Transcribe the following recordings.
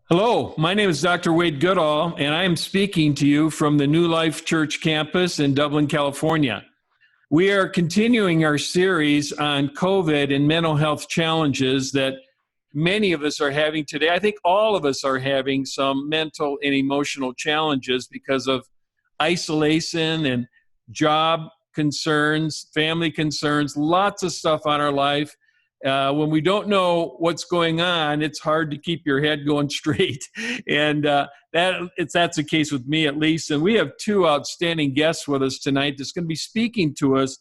Hello, my name is Dr. Wade Goodall, and I am speaking to you from the New Life Church campus in Dublin, California. We are continuing our series on COVID and mental health challenges that many of us are having today. I think all of us are having some mental and emotional challenges because of isolation and job concerns, family concerns, lots of stuff on our life. When we don't know what's going on, it's hard to keep your head going straight. And that's the case with me, at least. And we have two outstanding guests with us tonight that's going to be speaking to us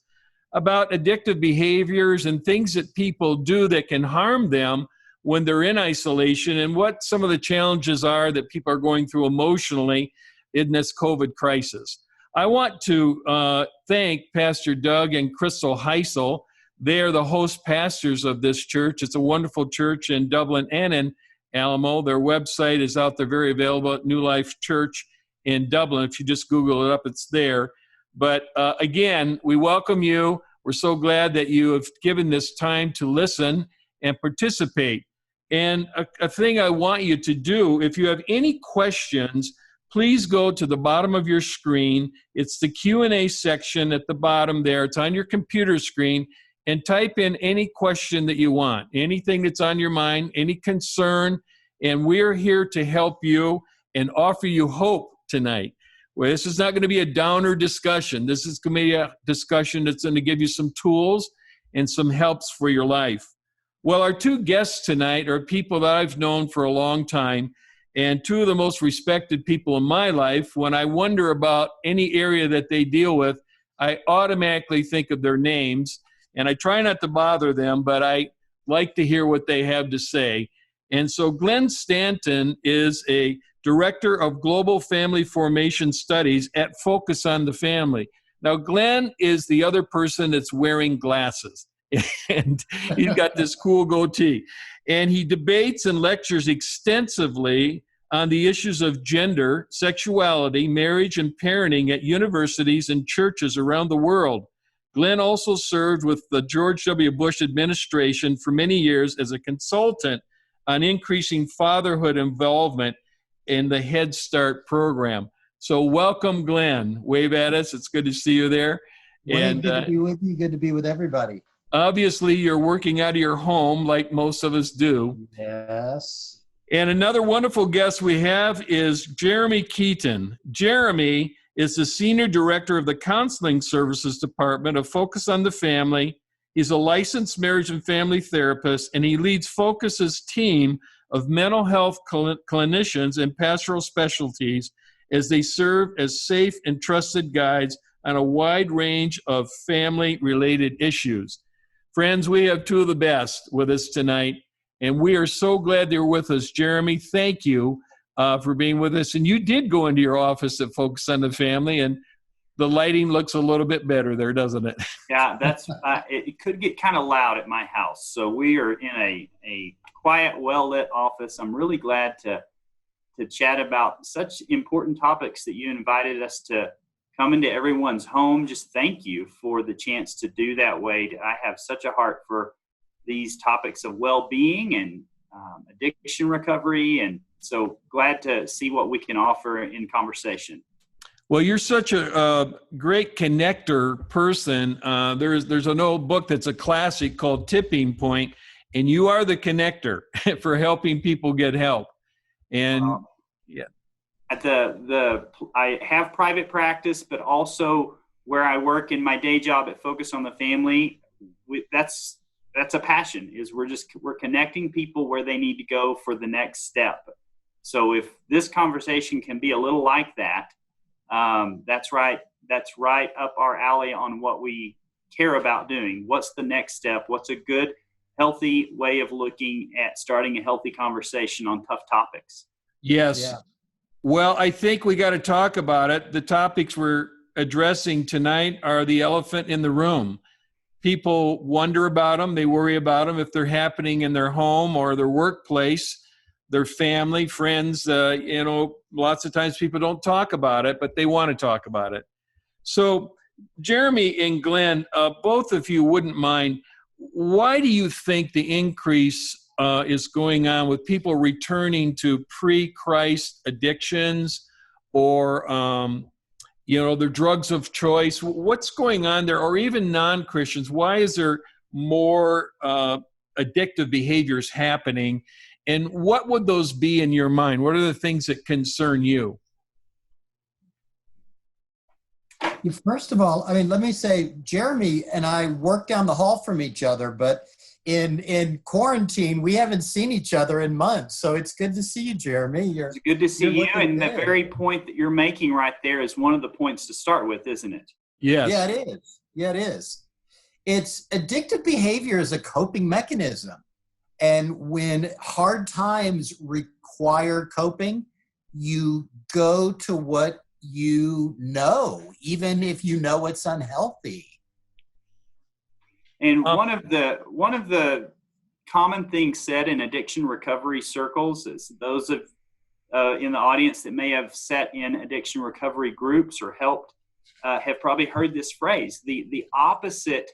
about addictive behaviors and things that people do that can harm them when they're in isolation, and what some of the challenges are that people are going through emotionally in this COVID crisis. I want to thank Pastor Doug and Crystal Heisel. They are the host pastors of this church. It's a wonderful church in Dublin and in Alamo. Their website is out there, very available at New Life Church in Dublin. If you just Google it up, it's there. But again, we welcome you. We're so glad that you have given this time to listen and participate. And a thing I want you to do, if you have any questions, please go to the bottom of your screen. It's the Q&A section at the bottom there. It's on your computer screen. And type in any question that you want, anything that's on your mind, any concern, and we're here to help you and offer you hope tonight. Well, this is not going to be a downer discussion. This is going to be a discussion that's going to give you some tools and some helps for your life. Well, our two guests tonight are people that I've known for a long time, and two of the most respected people in my life. When I wonder about any area that they deal with, I automatically think of their names. And I try not to bother them, but I like to hear what they have to say. And so Glenn Stanton is a director of Global Family Formation Studies at Focus on the Family. Now, Glenn is the other person that's wearing glasses, and he's got this cool goatee. And he debates and lectures extensively on the issues of gender, sexuality, marriage, and parenting at universities and churches around the world. Glenn also served with the George W. Bush administration for many years as a consultant on increasing fatherhood involvement in the Head Start program. So welcome, Glenn. Wave at us. It's good to see you there. Wade, good to be with you. Good to be with everybody. Obviously, you're working out of your home like most of us do. Yes. And another wonderful guest we have is Jeremy Keaton. Jeremy is the Senior Director of the Counseling Services Department of Focus on the Family. He's a licensed marriage and family therapist, and he leads Focus's team of mental health clinicians and pastoral specialties as they serve as safe and trusted guides on a wide range of family-related issues. Friends, we have two of the best with us tonight, and we are so glad they're with us. Jeremy, thank you for being with us. And you did go into your office at Focus on the Family, and the lighting looks a little bit better there, doesn't it? Yeah, that's it could get kind of loud at my house. So we are in a quiet, well-lit office. I'm really glad to chat about such important topics that you invited us to come into everyone's home. Just thank you for the chance to do that, Wade. I have such a heart for these topics of well-being and addiction recovery, and so glad to see what we can offer in conversation. Well, you're such a great connector person. There's an old book that's a classic called Tipping Point, and you are the connector for helping people get help. And yeah, at I have private practice, but also where I work in my day job at Focus on the Family, that's a passion. Is we're connecting people where they need to go for the next step. So if this conversation can be a little like that, that's right up our alley on what we care about doing. What's the next step? What's a good, healthy way of looking at starting a healthy conversation on tough topics? Yes. Yeah. Well, I think we got to talk about it. The topics we're addressing tonight are the elephant in the room. People wonder about them. They worry about them if they're happening in their home or their workplace, their family, friends. Lots of times people don't talk about it, but they want to talk about it. So, Jeremy and Glenn, both of you wouldn't mind, why do you think the increase is going on with people returning to pre-Christ addictions or, their drugs of choice. What's going on there? Or even non-Christians, why is there more addictive behaviors happening? And what would those be in your mind? What are the things that concern you? First of all, let me say, Jeremy and I work down the hall from each other, but in quarantine, we haven't seen each other in months. So it's good to see you, Jeremy. It's good to see you. And the very point that you're making right there is one of the points to start with, isn't it? Yes. Yeah, it is. Yeah, it is. It's addictive behavior is a coping mechanism. And when hard times require coping, you go to what you know, even if you know it's unhealthy. And one of the common things said in addiction recovery circles is those of in the audience that may have sat in addiction recovery groups or helped have probably heard this phrase. The opposite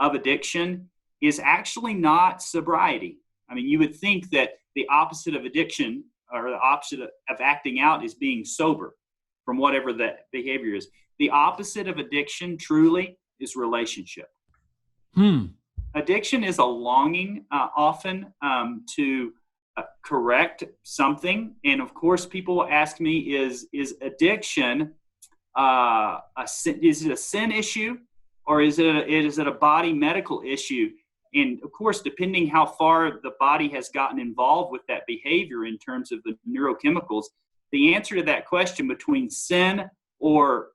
of addiction is actually not sobriety. You would think that the opposite of addiction or the opposite of acting out is being sober from whatever the behavior is. The opposite of addiction truly is relationship. Addiction is a longing often to correct something. And of course, people ask me, is addiction is it a sin issue or is it a body medical issue? And of course, depending how far the body has gotten involved with that behavior in terms of the neurochemicals, the answer to that question between sin or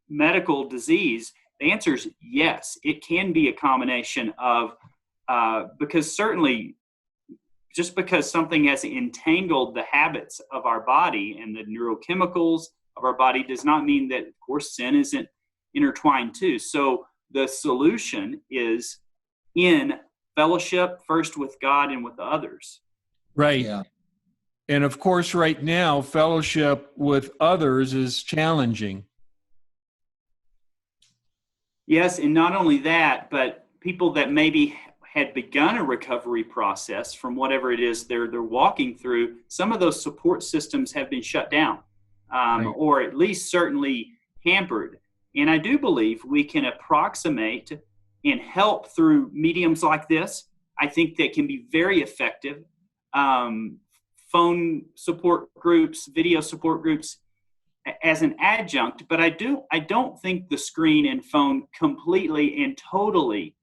medical disease, the answer is yes. It can be a combination of, because certainly just because something has entangled the habits of our body and the neurochemicals of our body does not mean that, of course, sin isn't intertwined too. So the solution is in fellowship first with God and with others. Right. Yeah. And of course, right now, fellowship with others is challenging. Yes, and not only that, but people that maybe had begun a recovery process from whatever it is they're walking through, some of those support systems have been shut down, Right. or at least certainly hampered. And I do believe we can approximate and help through mediums like this. I think that can be very effective. Phone support groups, video support groups as an adjunct, but I don't think the screen and phone completely and totally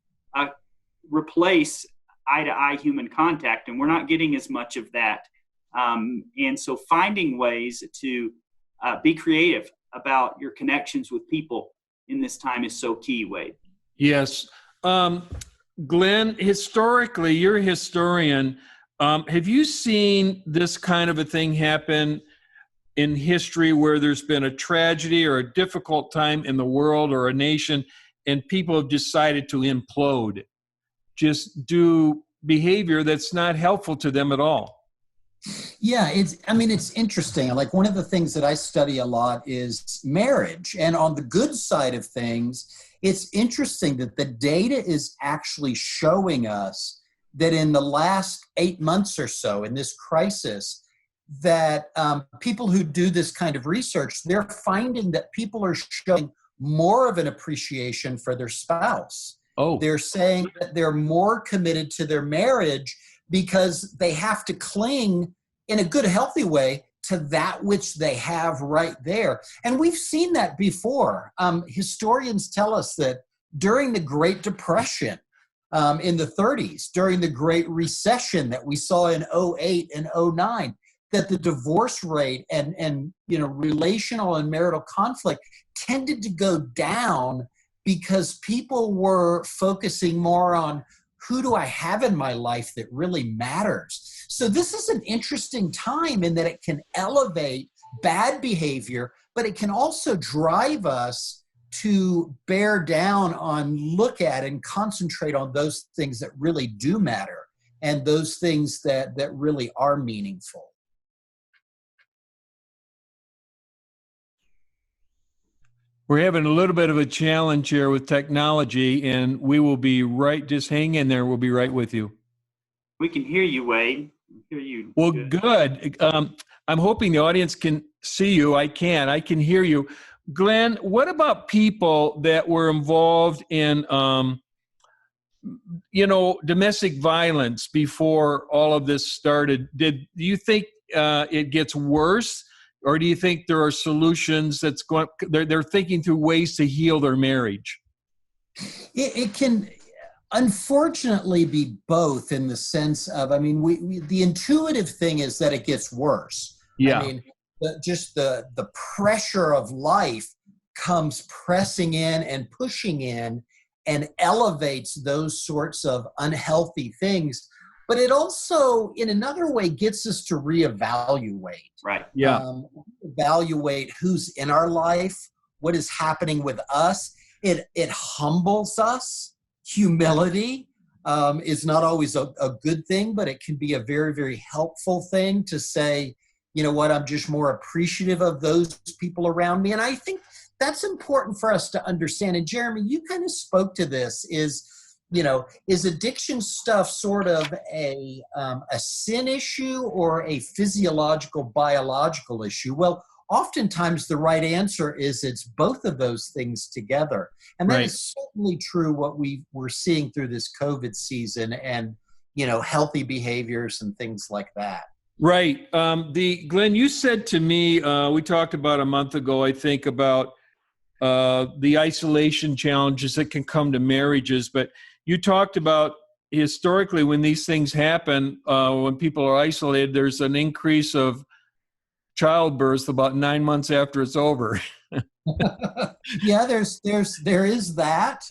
replace eye-to-eye human contact, and we're not getting as much of that. And so finding ways to be creative about your connections with people in this time is so key, Wade. Yes. Glenn, historically, you're a historian. Have you seen this kind of a thing happen in history where there's been a tragedy or a difficult time in the world or a nation and people have decided to implode, just do behavior that's not helpful to them at all? Yeah, it's interesting. Like one of the things that I study a lot is marriage. And on the good side of things, it's interesting that the data is actually showing us that in the last 8 months or so in this crisis, that people who do this kind of research, they're finding that people are showing more of an appreciation for their spouse. Oh, They're saying that they're more committed to their marriage because they have to cling in a good, healthy way to that which they have right there. And we've seen that before. Historians tell us that during the Great Depression in the 30s, during the Great Recession that we saw in 08 and 09, that the divorce rate and relational and marital conflict tended to go down because people were focusing more on who do I have in my life that really matters. So this is an interesting time in that it can elevate bad behavior, but it can also drive us to bear down on, look at and concentrate on those things that really do matter and those things that really are meaningful. we're having a little bit of a challenge here with technology, and we will be right, just hang in there. We'll be right with you. We can hear you, Wade. We hear you. Well, good. I'm hoping the audience can see you. I can hear you. Glenn, what about people that were involved in, domestic violence before all of this started? Do you think it gets worse, or do you think there are solutions they're thinking through ways to heal their marriage? It can unfortunately be both, in the sense of, the intuitive thing is that it gets worse. Yeah. The pressure of life comes pressing in and pushing in and elevates those sorts of unhealthy things. But it also, in another way, gets us to reevaluate. Right. Yeah. Evaluate who's in our life, what is happening with us. It humbles us. Humility is not always a good thing, but it can be a very, very helpful thing to say, you know what, I'm just more appreciative of those people around me. And I think that's important for us to understand. And Jeremy, you kind of spoke to this, is addiction stuff sort of a sin issue or a physiological, biological issue? Well, oftentimes the right answer is it's both of those things together. And that is certainly true what we're seeing through this COVID season, and, healthy behaviors and things like that. Right. Glenn, you said to me, we talked about a month ago, I think, about the isolation challenges that can come to marriages, but you talked about historically when these things happen, when people are isolated, there's an increase of childbirth about 9 months after it's over. Yeah, there is that.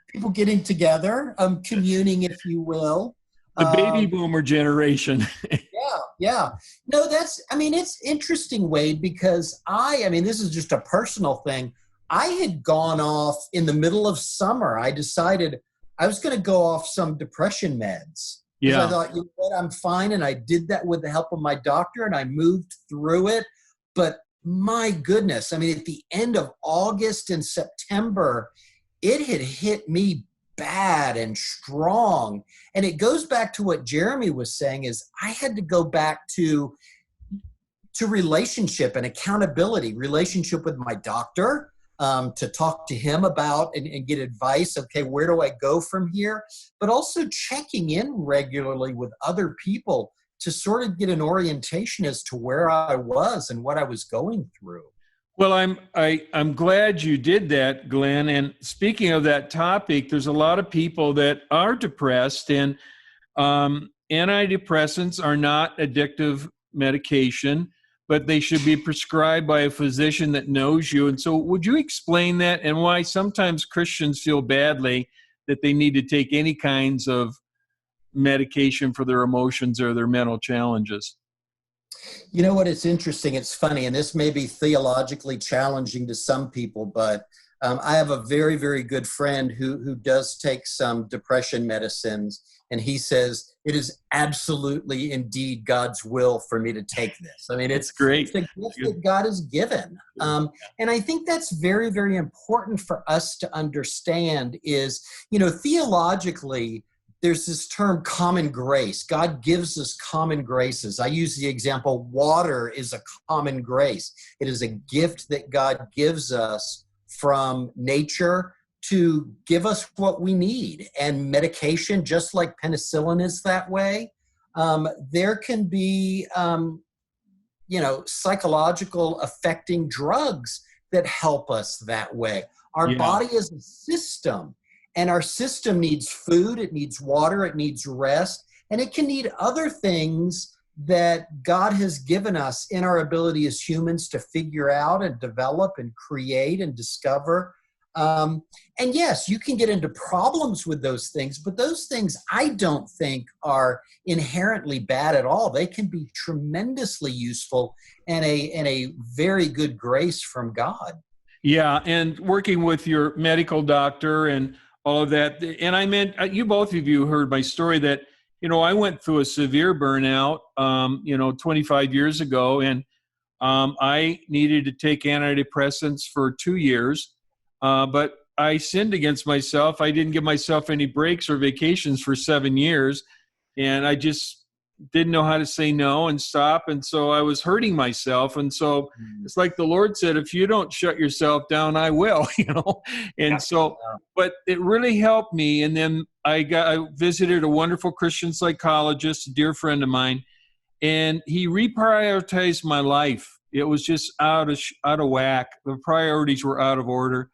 People getting together, communing, if you will. The baby boomer generation. Yeah. No, it's interesting, Wade, because this is just a personal thing. I had gone off in the middle of summer. I decided I was going to go off some depression meds. Yeah. I thought, you know what, I'm fine. And I did that with the help of my doctor, and I moved through it. But my goodness, at the end of August and September, it had hit me bad and strong. And it goes back to what Jeremy was saying, is I had to go back to relationship and accountability, relationship with my doctor, to talk to him about and get advice. Okay, where do I go from here? But also checking in regularly with other people to sort of get an orientation as to where I was and what I was going through. Well, I'm glad you did that, Glenn. And speaking of that topic, there's a lot of people that are depressed, and antidepressants are not addictive medication, but they should be prescribed by a physician that knows you. And so would you explain that, and why sometimes Christians feel badly that they need to take any kinds of medication for their emotions or their mental challenges? You know what? It's interesting. It's funny, and this may be theologically challenging to some people, but I have a very, very good friend who does take some depression medicines, and he says it is absolutely indeed God's will for me to take this. It's great. It's a gift that God has given. And I think that's very, very important for us to understand is, theologically, there's this term common grace. God gives us common graces. I use the example, water is a common grace. It is a gift that God gives us from nature to give us what we need. And medication, just like penicillin is that way, there can be, psychological affecting drugs that help us that way. Our body is a system. And our system needs food, it needs water, it needs rest, and it can need other things that God has given us in our ability as humans to figure out and develop and create and discover. And yes, you can get into problems with those things, but those things I don't think are inherently bad at all. They can be tremendously useful and a very good grace from God. Yeah, and working with your medical doctor and all of that. And both of you heard my story that, I went through a severe burnout, 25 years ago, and I needed to take antidepressants for 2 years, but I sinned against myself. I didn't give myself any breaks or vacations for 7 years. And I just didn't know how to say no and stop. And so I was hurting myself. And so it's like the Lord said, if you don't shut yourself down, I will, And Yeah. so, but it really helped me. And then I visited a wonderful Christian psychologist, a dear friend of mine, and he reprioritized my life. It was just out of whack. The priorities were out of order.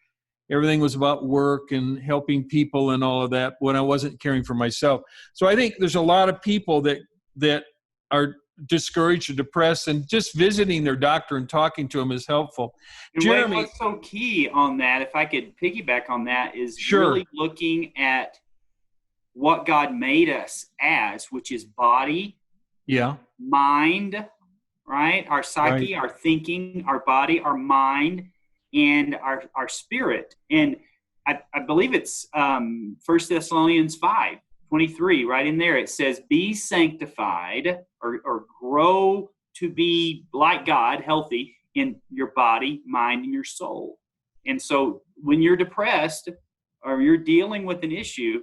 Everything was about work and helping people and all of that when I wasn't caring for myself. So I think there's a lot of people that are discouraged or depressed, and just visiting their doctor and talking to them is helpful. And Jeremy, what's so key on that, if I could piggyback on that, is Sure. really looking at what God made us as, which is body, yeah, mind, right? Our psyche, our thinking, our body, our mind, and our spirit. And I believe it's 1 Thessalonians 5:23, right in there. It says, be sanctified or grow to be like God, healthy in your body, mind, and your soul. And so when you're depressed or you're dealing with an issue,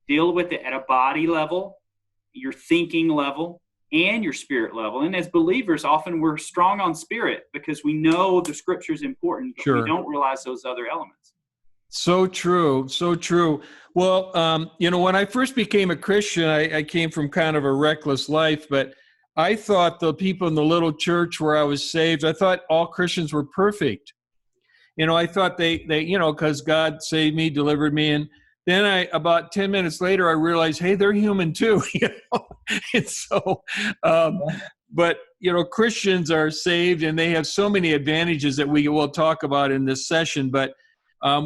deal with it at a body level, your thinking level, and your spirit level. And as believers, often we're strong on spirit because we know the scripture is important, but Sure. we don't realize those other elements. So true. So true. Well, when I first became a Christian, I came from kind of a reckless life, but I thought the people in the little church where I was saved, I thought all Christians were perfect. I thought they because God saved me, delivered me. And then about 10 minutes later, I realized, hey, they're human too. And so, but Christians are saved, and they have so many advantages that we will talk about in this session. But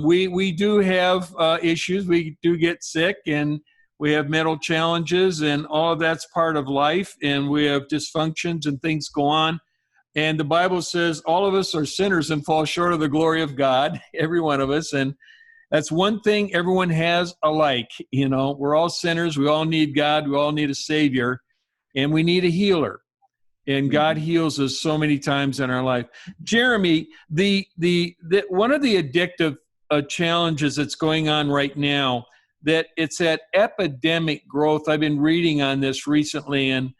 we do have issues. We do get sick, and we have mental challenges, and all of that's part of life. And we have dysfunctions and things go on. And the Bible says all of us are sinners and fall short of the glory of God, every one of us. And that's one thing everyone has alike. We're all sinners. We all need God. We all need a Savior, and we need a healer. And God heals us so many times in our life. Jeremy, the one of the addictive challenges that's going on right now, that it's at epidemic growth. I've been reading on this recently, and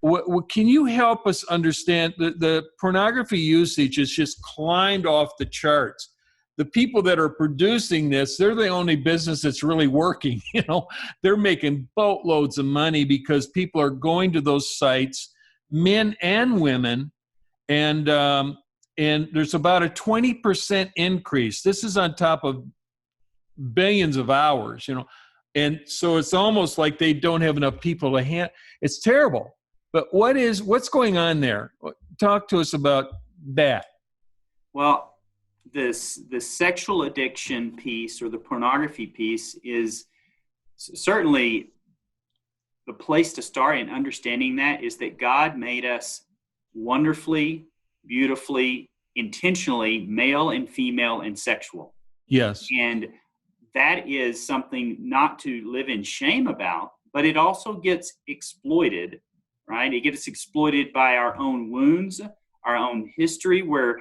what can you help us understand? The pornography usage has just climbed off the charts. The people that are producing this, they're the only business that's really working. They're making boatloads of money because people are going to those sites, men and women, and there's about a 20% increase. This is on top of billions of hours, and so it's almost like they don't have enough people to handle. It's terrible. But what's going on there? Talk to us about that. Well, the sexual addiction piece, or the pornography piece, is certainly the place to start in understanding that is that God made us wonderfully, beautifully, intentionally, male and female and sexual. Yes. And that is something not to live in shame about, but it also gets exploited, right? It gets exploited by our own wounds, our own history, where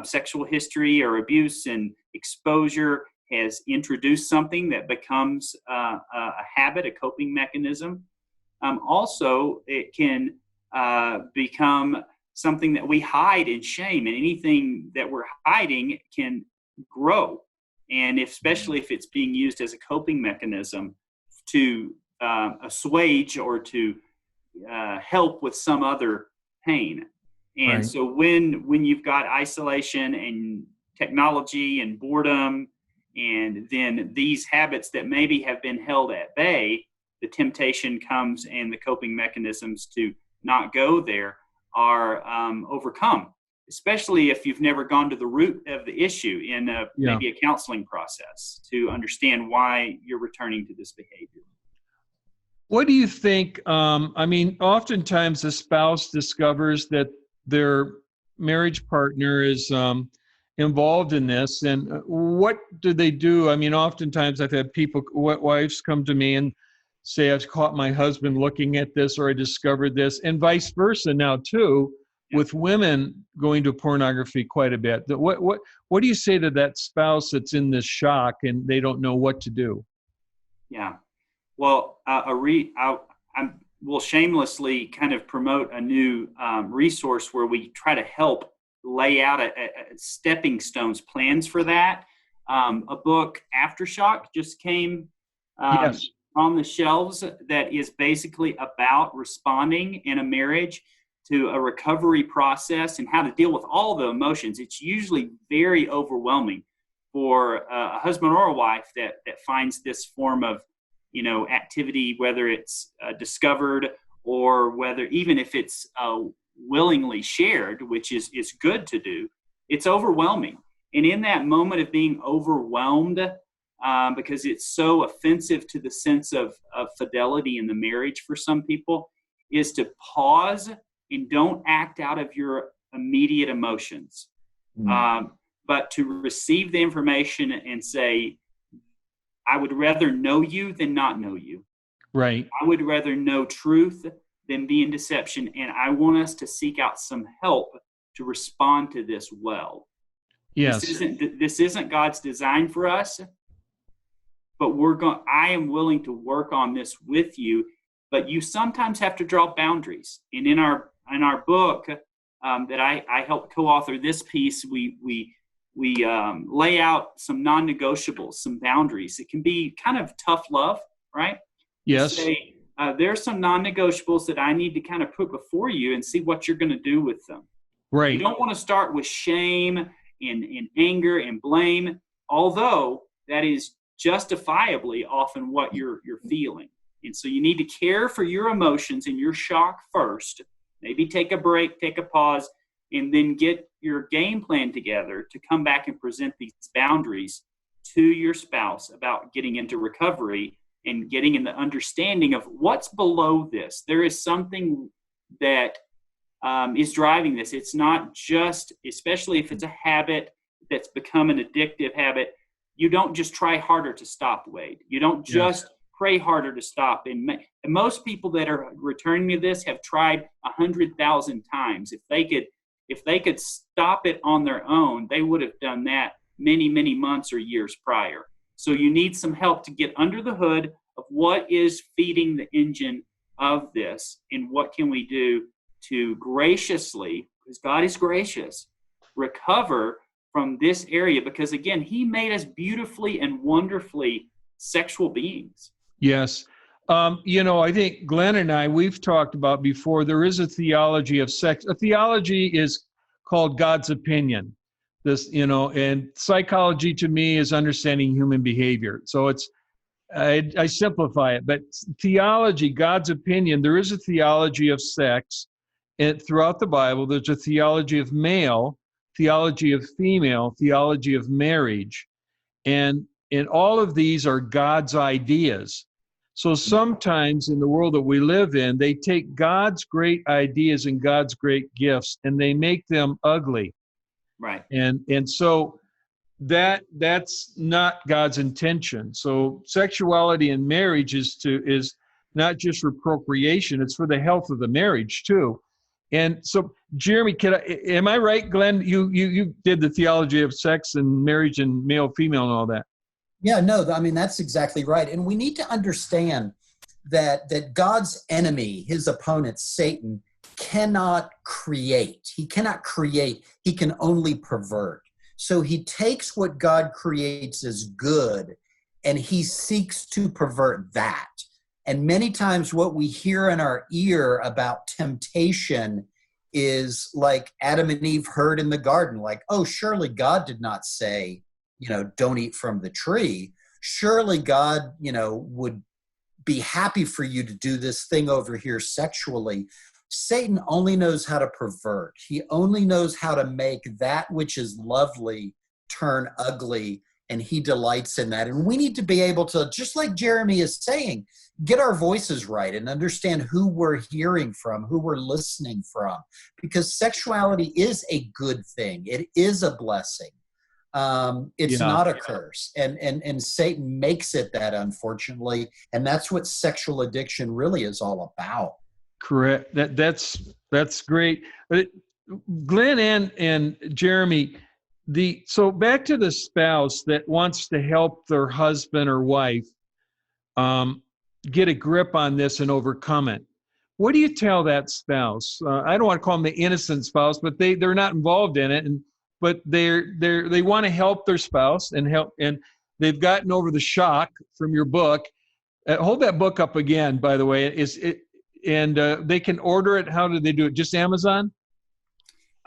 sexual history or abuse and exposure has introduced something that becomes a habit, a coping mechanism. Also, it can become something that we hide in shame, and anything that we're hiding can grow. And especially if it's being used as a coping mechanism to assuage or to help with some other pain. And Right. so when you've got isolation and technology and boredom, and then these habits that maybe have been held at bay, the temptation comes, and the coping mechanisms to not go there are overcome, especially if you've never gone to the root of the issue in maybe a counseling process to understand why you're returning to this behavior. What do you think? Oftentimes the spouse discovers that their marriage partner is involved in this, and what do they do? Oftentimes I've had wives come to me and say, I've caught my husband looking at this, or I discovered this, and vice versa now too, with women going to pornography quite a bit. What do you say to that spouse that's in this shock and they don't know what to do? Yeah. Well, will shamelessly kind of promote a new resource where we try to help lay out a stepping stones plans for that. A book, Aftershock, just came Yes. on the shelves that is basically about responding in a marriage to a recovery process and how to deal with all the emotions. It's usually very overwhelming for a husband or a wife that finds this form of, activity, whether it's discovered or whether even if it's willingly shared, which is good to do. It's overwhelming. And in that moment of being overwhelmed, because it's so offensive to the sense of fidelity in the marriage for some people, is to pause and don't act out of your immediate emotions, but to receive the information and say, I would rather know you than not know you. Right. I would rather know truth than be in deception, and I want us to seek out some help to respond to this well. Yes. This isn't God's design for us, but I am willing to work on this with you. But you sometimes have to draw boundaries. And in our book that I helped co-author this piece, we lay out some non-negotiables, some boundaries. It can be kind of tough love, right? Yes. Say, there's some non-negotiables that I need to kind of put before you and see what you're going to do with them. Right. You don't want to start with shame and anger and blame, although that is justifiably often what you're feeling. And so you need to care for your emotions and your shock first. Maybe take a break, take a pause, and then get your game plan together to come back and present these boundaries to your spouse about getting into recovery and getting in the understanding of what's below this. There is something that is driving this. It's not just, especially if it's a habit that's become an addictive habit, you don't just try harder to stop, Wade. You don't just pray harder to stop. And most people that are returning to this have tried 100,000 times. If they could stop it on their own, they would have done that many, many months or years prior. So you need some help to get under the hood of what is feeding the engine of this and what can we do to graciously, because God is gracious, recover from this area, because again, he made us beautifully and wonderfully sexual beings. Yes. I think Glenn and I, we've talked about before, there is a theology of sex. A theology is called God's opinion. And psychology to me is understanding human behavior. So I simplify it, but theology, God's opinion, there is a theology of sex. And throughout the Bible, there's a theology of male, theology of female, theology of marriage. And all of these are God's ideas. So sometimes in the world that we live in, they take God's great ideas and God's great gifts and they make them ugly. Right. And so that's not God's intention. So sexuality in marriage is not just for procreation, it's for the health of the marriage too. And so, Jeremy, am I right, Glenn? You did the theology of sex and marriage and male, female, and all that. Yeah, no, I mean, that's exactly right. And we need to understand that God's enemy, his opponent, Satan, cannot create. He cannot create. He can only pervert. So he takes what God creates as good and he seeks to pervert that. And many times what we hear in our ear about temptation is like Adam and Eve heard in the garden, like, oh, surely God did not say, don't eat from the tree. Surely God, would be happy for you to do this thing over here sexually. Satan only knows how to pervert. He only knows how to make that which is lovely turn ugly, and he delights in that. And we need to be able to, just like Jeremy is saying, get our voices right and understand who we're hearing from, who we're listening from, because sexuality is a good thing. It is a blessing. It's not a curse. And Satan makes it that, unfortunately. And that's what sexual addiction really is all about. Correct. That's great. Glenn and Jeremy, so back to the spouse that wants to help their husband or wife. get a grip on this and overcome it. What do you tell that spouse? I don't want to call them the innocent spouse, but they're not involved in it, but they want to help their spouse and they've gotten over the shock from your book. Hold that book up again, by the way. They can order it. How do they do it? Just Amazon?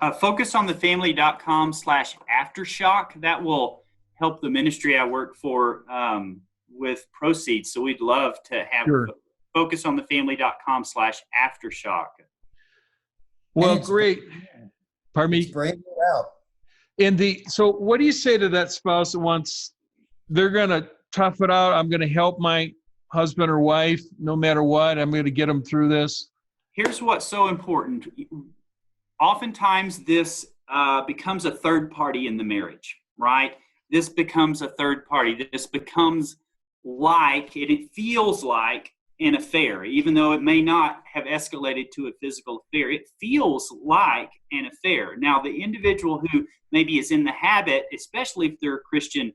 Focusonthefamily.com/aftershock. That will help the ministry I work for with proceeds. So we'd love to have focusonthefamily.com/aftershock. Well, great. Pardon me? Bring it out. So what do you say to that spouse that wants, they're going to tough it out? I'm going to help my husband or wife no matter what. I'm going to get them through this. Here's what's so important. Oftentimes this becomes a third party in the marriage, right? This becomes a third party. This becomes it feels like an affair, even though it may not have escalated to a physical affair. It feels like an affair. Now, the individual who maybe is in the habit, especially if they're a Christian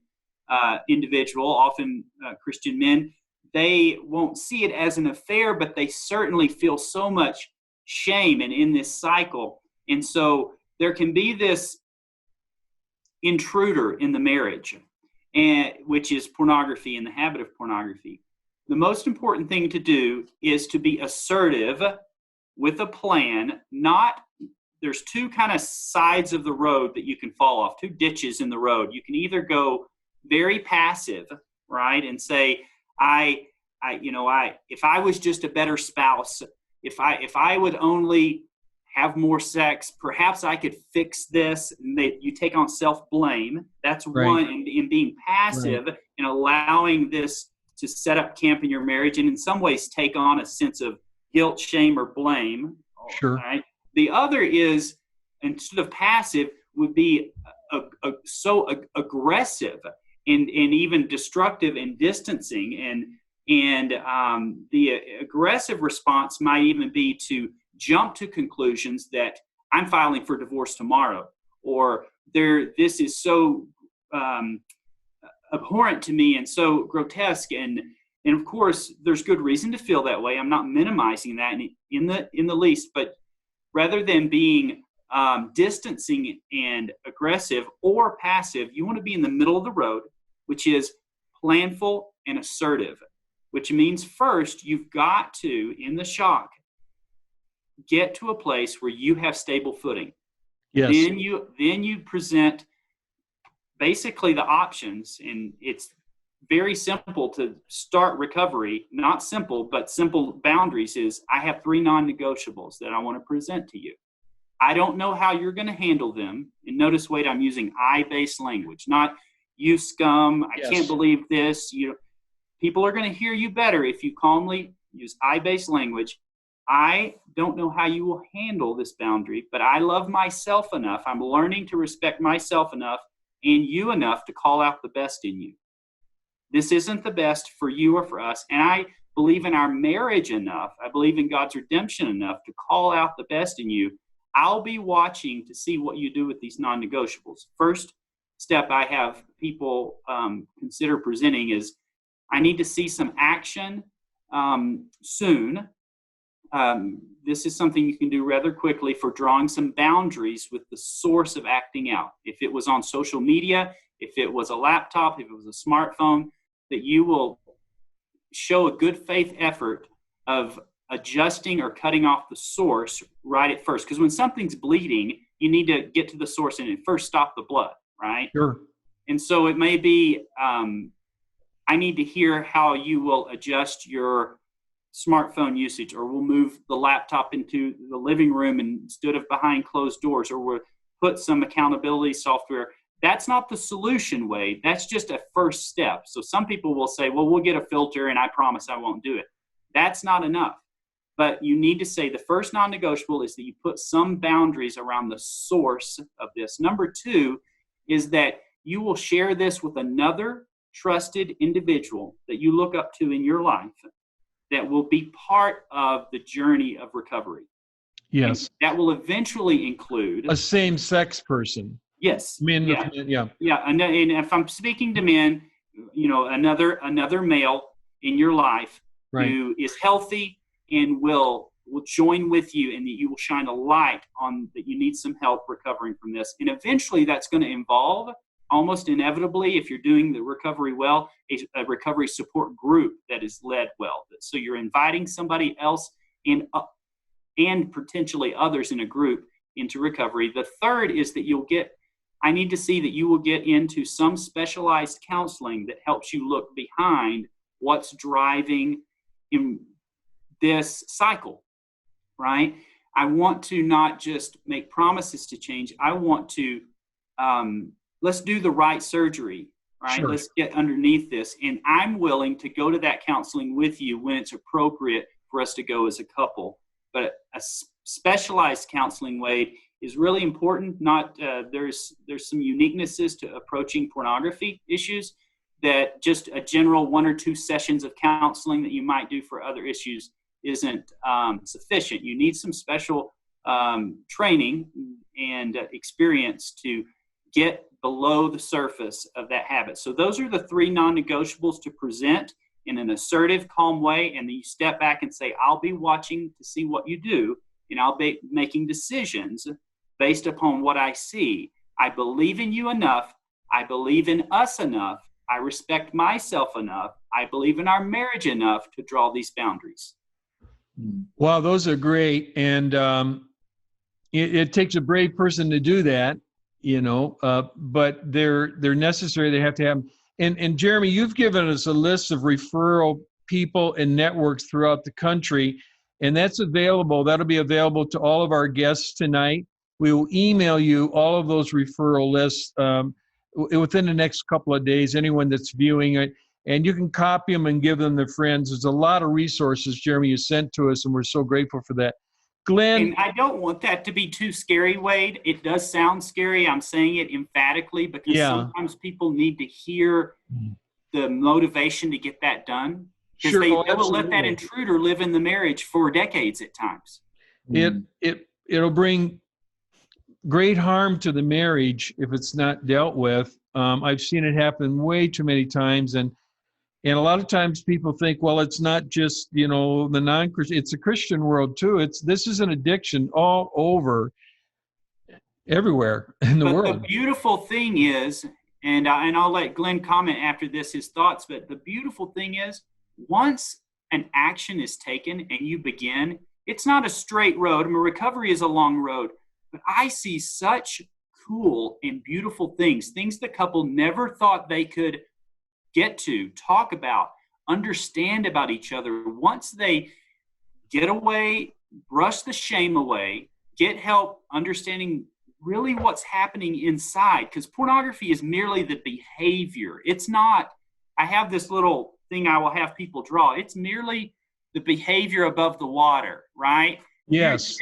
individual, often Christian men, they won't see it as an affair, but they certainly feel so much shame and in this cycle. And so there can be this intruder in the marriage, which is pornography and the habit of pornography. The most important thing to do is to be assertive with a plan. There's two kind of sides of the road that you can fall off, two ditches in the road. You can either go very passive, right, and say, if I was just a better spouse, if I would only have more sex, perhaps I could fix this. And you take on self-blame. That's right. One, in being passive, right, and allowing this to set up camp in your marriage, and in some ways take on a sense of guilt, shame, or blame. Sure. Right? The other is, instead of passive, would be so aggressive and even destructive and distancing. And the aggressive response might even be to jump to conclusions that I'm filing for divorce tomorrow, or this is so abhorrent to me and so grotesque, and of course there's good reason to feel that way. I'm not minimizing that in the least, but rather than being distancing and aggressive or passive, you want to be in the middle of the road, which is planful and assertive, which means first you've got to, in the shock, get to a place where you have stable footing. Yes. Then you present basically the options, and it's very simple to start recovery. Not simple, but simple boundaries is, I have 3 non-negotiables that I want to present to you. I don't know how you're going to handle them. And notice, Wade, I'm using I-based language, not you scum, I Yes. can't believe this. People are going to hear you better if you calmly use I-based language. I don't know how you will handle this boundary, but I love myself enough. I'm learning to respect myself enough and you enough to call out the best in you. This isn't the best for you or for us. And I believe in our marriage enough, I believe in God's redemption enough to call out the best in you. I'll be watching to see what you do with these non-negotiables. First step I have people consider presenting is, I need to see some action soon. This is something you can do rather quickly for drawing some boundaries with the source of acting out. If it was on social media, if it was a laptop, if it was a smartphone, that you will show a good faith effort of adjusting or cutting off the source right at first. Because when something's bleeding, you need to get to the source and first stop the blood, right? Sure. And so it may be, I need to hear how you will adjust your smartphone usage, or we'll move the laptop into the living room instead of behind closed doors, or we'll put some accountability software. That's not the solution, Wade. That's just a first step. So some people will say, well, we'll get a filter and I promise I won't do it. That's not enough. But you need to say the first non-negotiable is that you put some boundaries around the source of this. Number 2 is that you will share this with another trusted individual that you look up to in your life that will be part of the journey of recovery. Yes. And that will eventually include a same-sex person. Yes. Yeah. And if I'm speaking to men, another male in your life Right. who is healthy and will join with you, and that you will shine a light on that you need some help recovering from this. And eventually that's going to involve, almost inevitably, if you're doing the recovery well, a recovery support group that is led well. So you're inviting somebody else and potentially others in a group into recovery. The third is that I need to see that you will get into some specialized counseling that helps you look behind what's driving in this cycle, right? I want to not just make promises to change. I want to, let's do the right surgery, right? Sure. Let's get underneath this. And I'm willing to go to that counseling with you when it's appropriate for us to go as a couple. But a specialized counseling, Wade, is really important. There's some uniquenesses to approaching pornography issues that just a general 1 or 2 sessions of counseling that you might do for other issues isn't sufficient. You need some special training and experience to get below the surface of that habit. So those are the 3 non-negotiables to present in an assertive, calm way, and then you step back and say, I'll be watching to see what you do, and I'll be making decisions based upon what I see. I believe in you enough. I believe in us enough. I respect myself enough. I believe in our marriage enough to draw these boundaries. Wow, those are great. And it takes a brave person to do that, but they're necessary. They have to have. And Jeremy, you've given us a list of referral people and networks throughout the country, and that's available. That'll be available to all of our guests tonight. We will email you all of those referral lists within the next couple of days, anyone that's viewing it. And you can copy them and give them to friends. There's a lot of resources, Jeremy, you sent to us, and we're so grateful for that. Glenn? And I don't want that to be too scary, Wade. It does sound scary. I'm saying it emphatically because sometimes people need to hear the motivation to get that done. Because Sure, they will let that intruder live in the marriage for decades at times. It'll bring great harm to the marriage if it's not dealt with. I've seen it happen way too many times, and a lot of times people think, well, it's not just the non-Christian; it's a Christian world too. This is an addiction all over, everywhere in the world. The beautiful thing is, and I'll let Glenn comment after this his thoughts. But the beautiful thing is, once an action is taken and you begin, it's not a straight road. I mean, recovery is a long road. But I see such cool and beautiful things the couple never thought they could get to, talk about, understand about each other. Once they get away, brush the shame away, get help understanding really what's happening inside. Because pornography is merely the behavior. It's not, I have this little thing I will have people draw. It's merely the behavior above the water, right? Yes.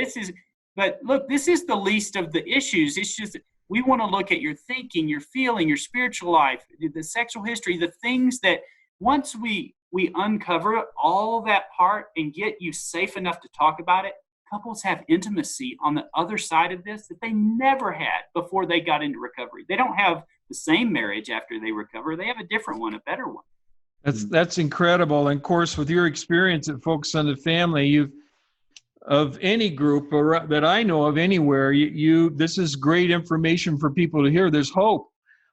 But look, this is the least of the issues. It's just we want to look at your thinking, your feeling, your spiritual life, the sexual history, the things that once we uncover all that part and get you safe enough to talk about it, couples have intimacy on the other side of this that they never had before they got into recovery. They don't have the same marriage after they recover. They have a different one, a better one. That's incredible. And of course, with your experience at Focus on the Family, of any group that I know of anywhere, this is great information for people to hear. There's hope,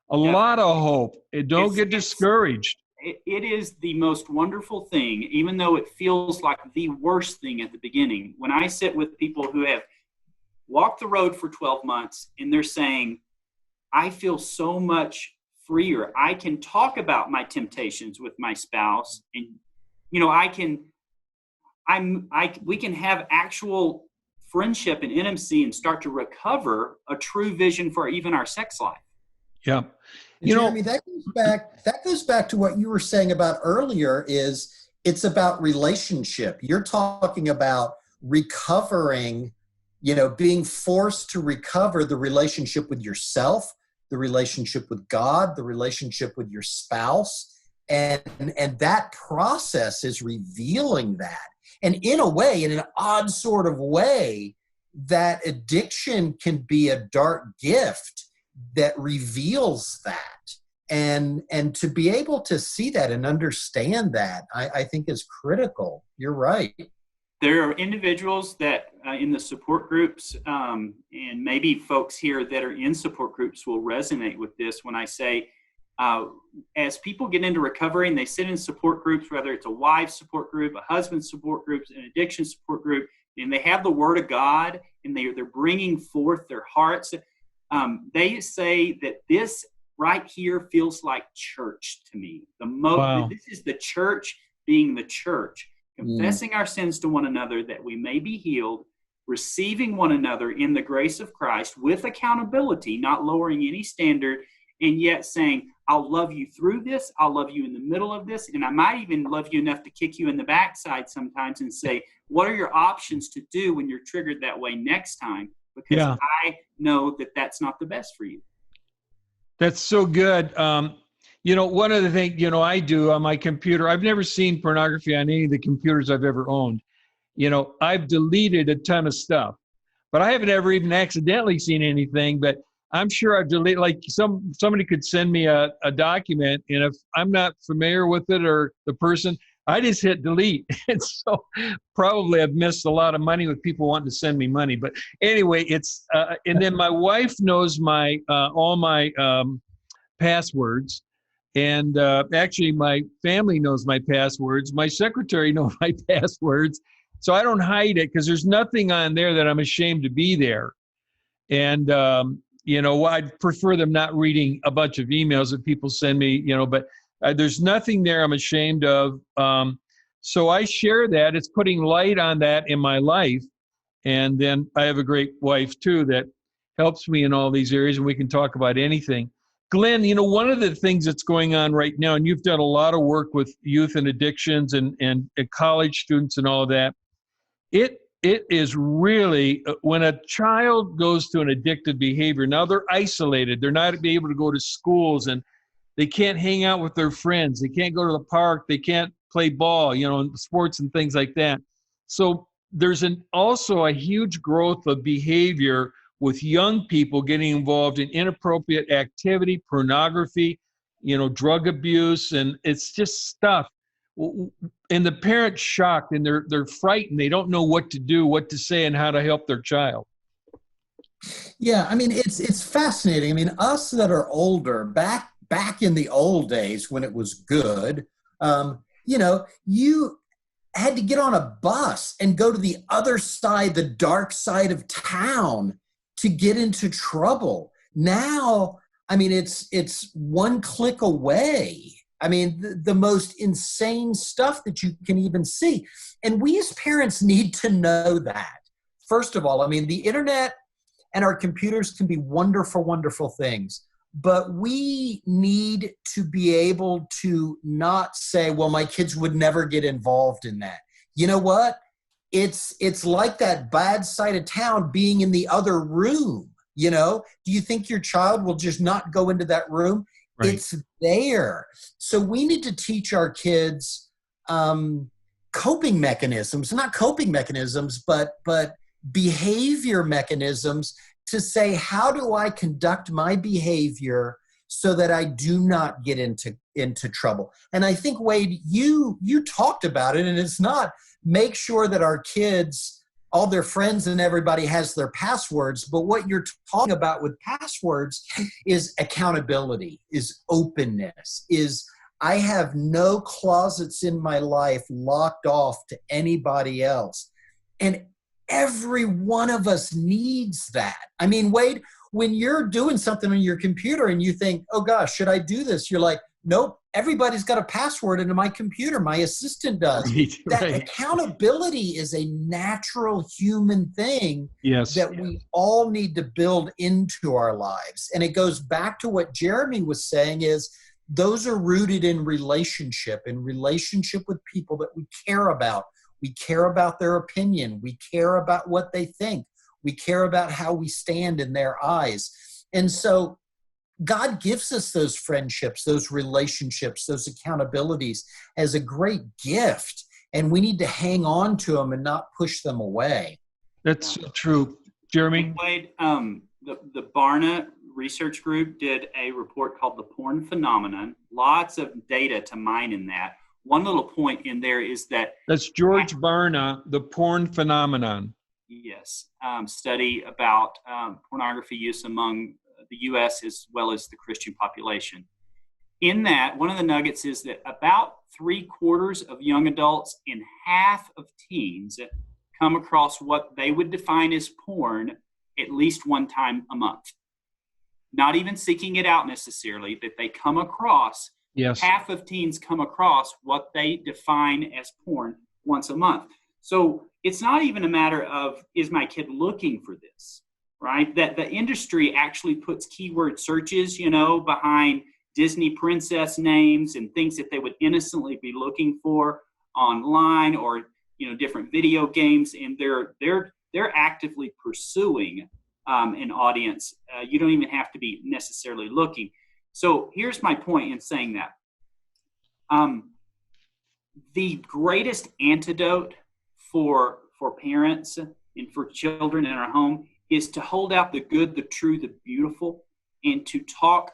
a lot of hope. Don't get discouraged. It is the most wonderful thing, even though it feels like the worst thing at the beginning. When I sit with people who have walked the road for 12 months and they're saying, I feel so much freer. I can talk about my temptations with my spouse, and we can have actual friendship and intimacy and start to recover a true vision for even our sex life. Yeah. Jeremy, that goes back to what you were saying about earlier. It's about relationship. You're talking about recovering, being forced to recover the relationship with yourself, the relationship with God, the relationship with your spouse, and that process is revealing that. And in a way, in an odd sort of way, that addiction can be a dark gift that reveals that. And to be able to see that and understand that, I think is critical. You're right. There are individuals that in the support groups, and maybe folks here that are in support groups will resonate with this when I say, as people get into recovery and they sit in support groups, whether it's a wife support group, a husband support group, an addiction support group, and they have the Word of God and they're bringing forth their hearts, they say that this right here feels like church to me. Wow. This is the church being the church. Confessing our sins to one another that we may be healed, receiving one another in the grace of Christ with accountability, not lowering any standard, and yet saying, I'll love you through this, I'll love you in the middle of this, and I might even love you enough to kick you in the backside sometimes and say, what are your options to do when you're triggered that way next time? Because I know that that's not the best for you. That's so good. One of the things, I do on my computer, I've never seen pornography on any of the computers I've ever owned. I've deleted a ton of stuff, but I haven't ever even accidentally seen anything, but I'm sure I've deleted, like somebody could send me a document, and if I'm not familiar with it or the person, I just hit delete. And so probably I've missed a lot of money with people wanting to send me money. But anyway, it's, and then my wife knows all my passwords. And actually, my family knows my passwords. My secretary knows my passwords. So I don't hide it because there's nothing on there that I'm ashamed to be there. And, I'd prefer them not reading a bunch of emails that people send me, but there's nothing there I'm ashamed of. So I share that. It's putting light on that in my life. And then I have a great wife, too, that helps me in all these areas, and we can talk about anything. Glenn, one of the things that's going on right now, and you've done a lot of work with youth and addictions and college students and all of that, it is really, when a child goes to an addictive behavior, now they're isolated. They're not able to go to schools, and they can't hang out with their friends. They can't go to the park. They can't play ball, sports and things like that. So there's also a huge growth of behavior with young people getting involved in inappropriate activity, pornography, drug abuse, and it's just stuff. And the parents shocked, and they're frightened. They don't know what to do, what to say, and how to help their child. Yeah, it's fascinating. Us that are older, back in the old days when it was good, you had to get on a bus and go to the other side, the dark side of town, to get into trouble. Now, it's one click away. The most insane stuff that you can even see. And we as parents need to know that. First of all, the internet and our computers can be wonderful, wonderful things. But we need to be able to not say, well, my kids would never get involved in that. You know what? It's like that bad side of town being in the other room. Do you think your child will just not go into that room? Right. It's there. So we need to teach our kids coping mechanisms, not coping mechanisms, but behavior mechanisms to say, how do I conduct my behavior so that I do not get into trouble? And I think, Wade, you talked about it, and it's not make sure that our kids, all their friends and everybody has their passwords, but what you're talking about with passwords is accountability, is openness, is I have no closets in my life locked off to anybody else. And every one of us needs that. Wade, when you're doing something on your computer and you think, oh gosh, should I do this? You're like, nope, everybody's got a password into my computer. My assistant does. That accountability is a natural human thing that we all need to build into our lives. And it goes back to what Jeremy was saying is those are rooted in relationship with people that we care about. We care about their opinion. We care about what they think. We care about how we stand in their eyes. And so God gives us those friendships, those relationships, those accountabilities as a great gift. And we need to hang on to them and not push them away. That's true. Jeremy? Wade, the Barna research group did a report called The Porn Phenomenon. Lots of data to mine in that. One little point in there is that That's George Barna, The Porn Phenomenon. yes, study about pornography use among the U.S. as well as the Christian population. In that, one of the nuggets is that about 3/4 of young adults and half of teens come across what they would define as porn at least one time a month. Not even seeking it out necessarily, that they come across. Yes. Half of teens come across what they define as porn once a month. So it's not even a matter of, is my kid looking for this, right? That the industry actually puts keyword searches, behind Disney princess names and things that they would innocently be looking for online, or, different video games. And they're actively pursuing an audience. You don't even have to be necessarily looking. So here's my point in saying that. The greatest antidote for parents and for children in our home is to hold out the good, the true, the beautiful, and to talk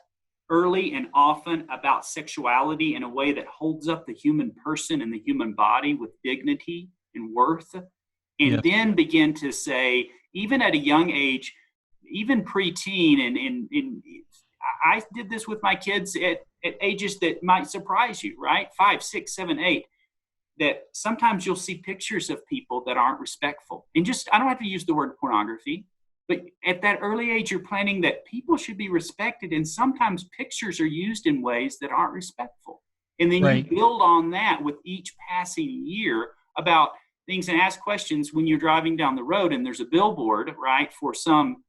early and often about sexuality in a way that holds up the human person and the human body with dignity and worth. And then begin to say, even at a young age, even preteen, and I did this with my kids at ages that might surprise you, right? 5, 6, 7, 8. That sometimes you'll see pictures of people that aren't respectful. And I don't have to use the word pornography, but at that early age, you're planning that people should be respected. And sometimes pictures are used in ways that aren't respectful. And then you build on that with each passing year about things, and ask questions when you're driving down the road and there's a billboard, right, for some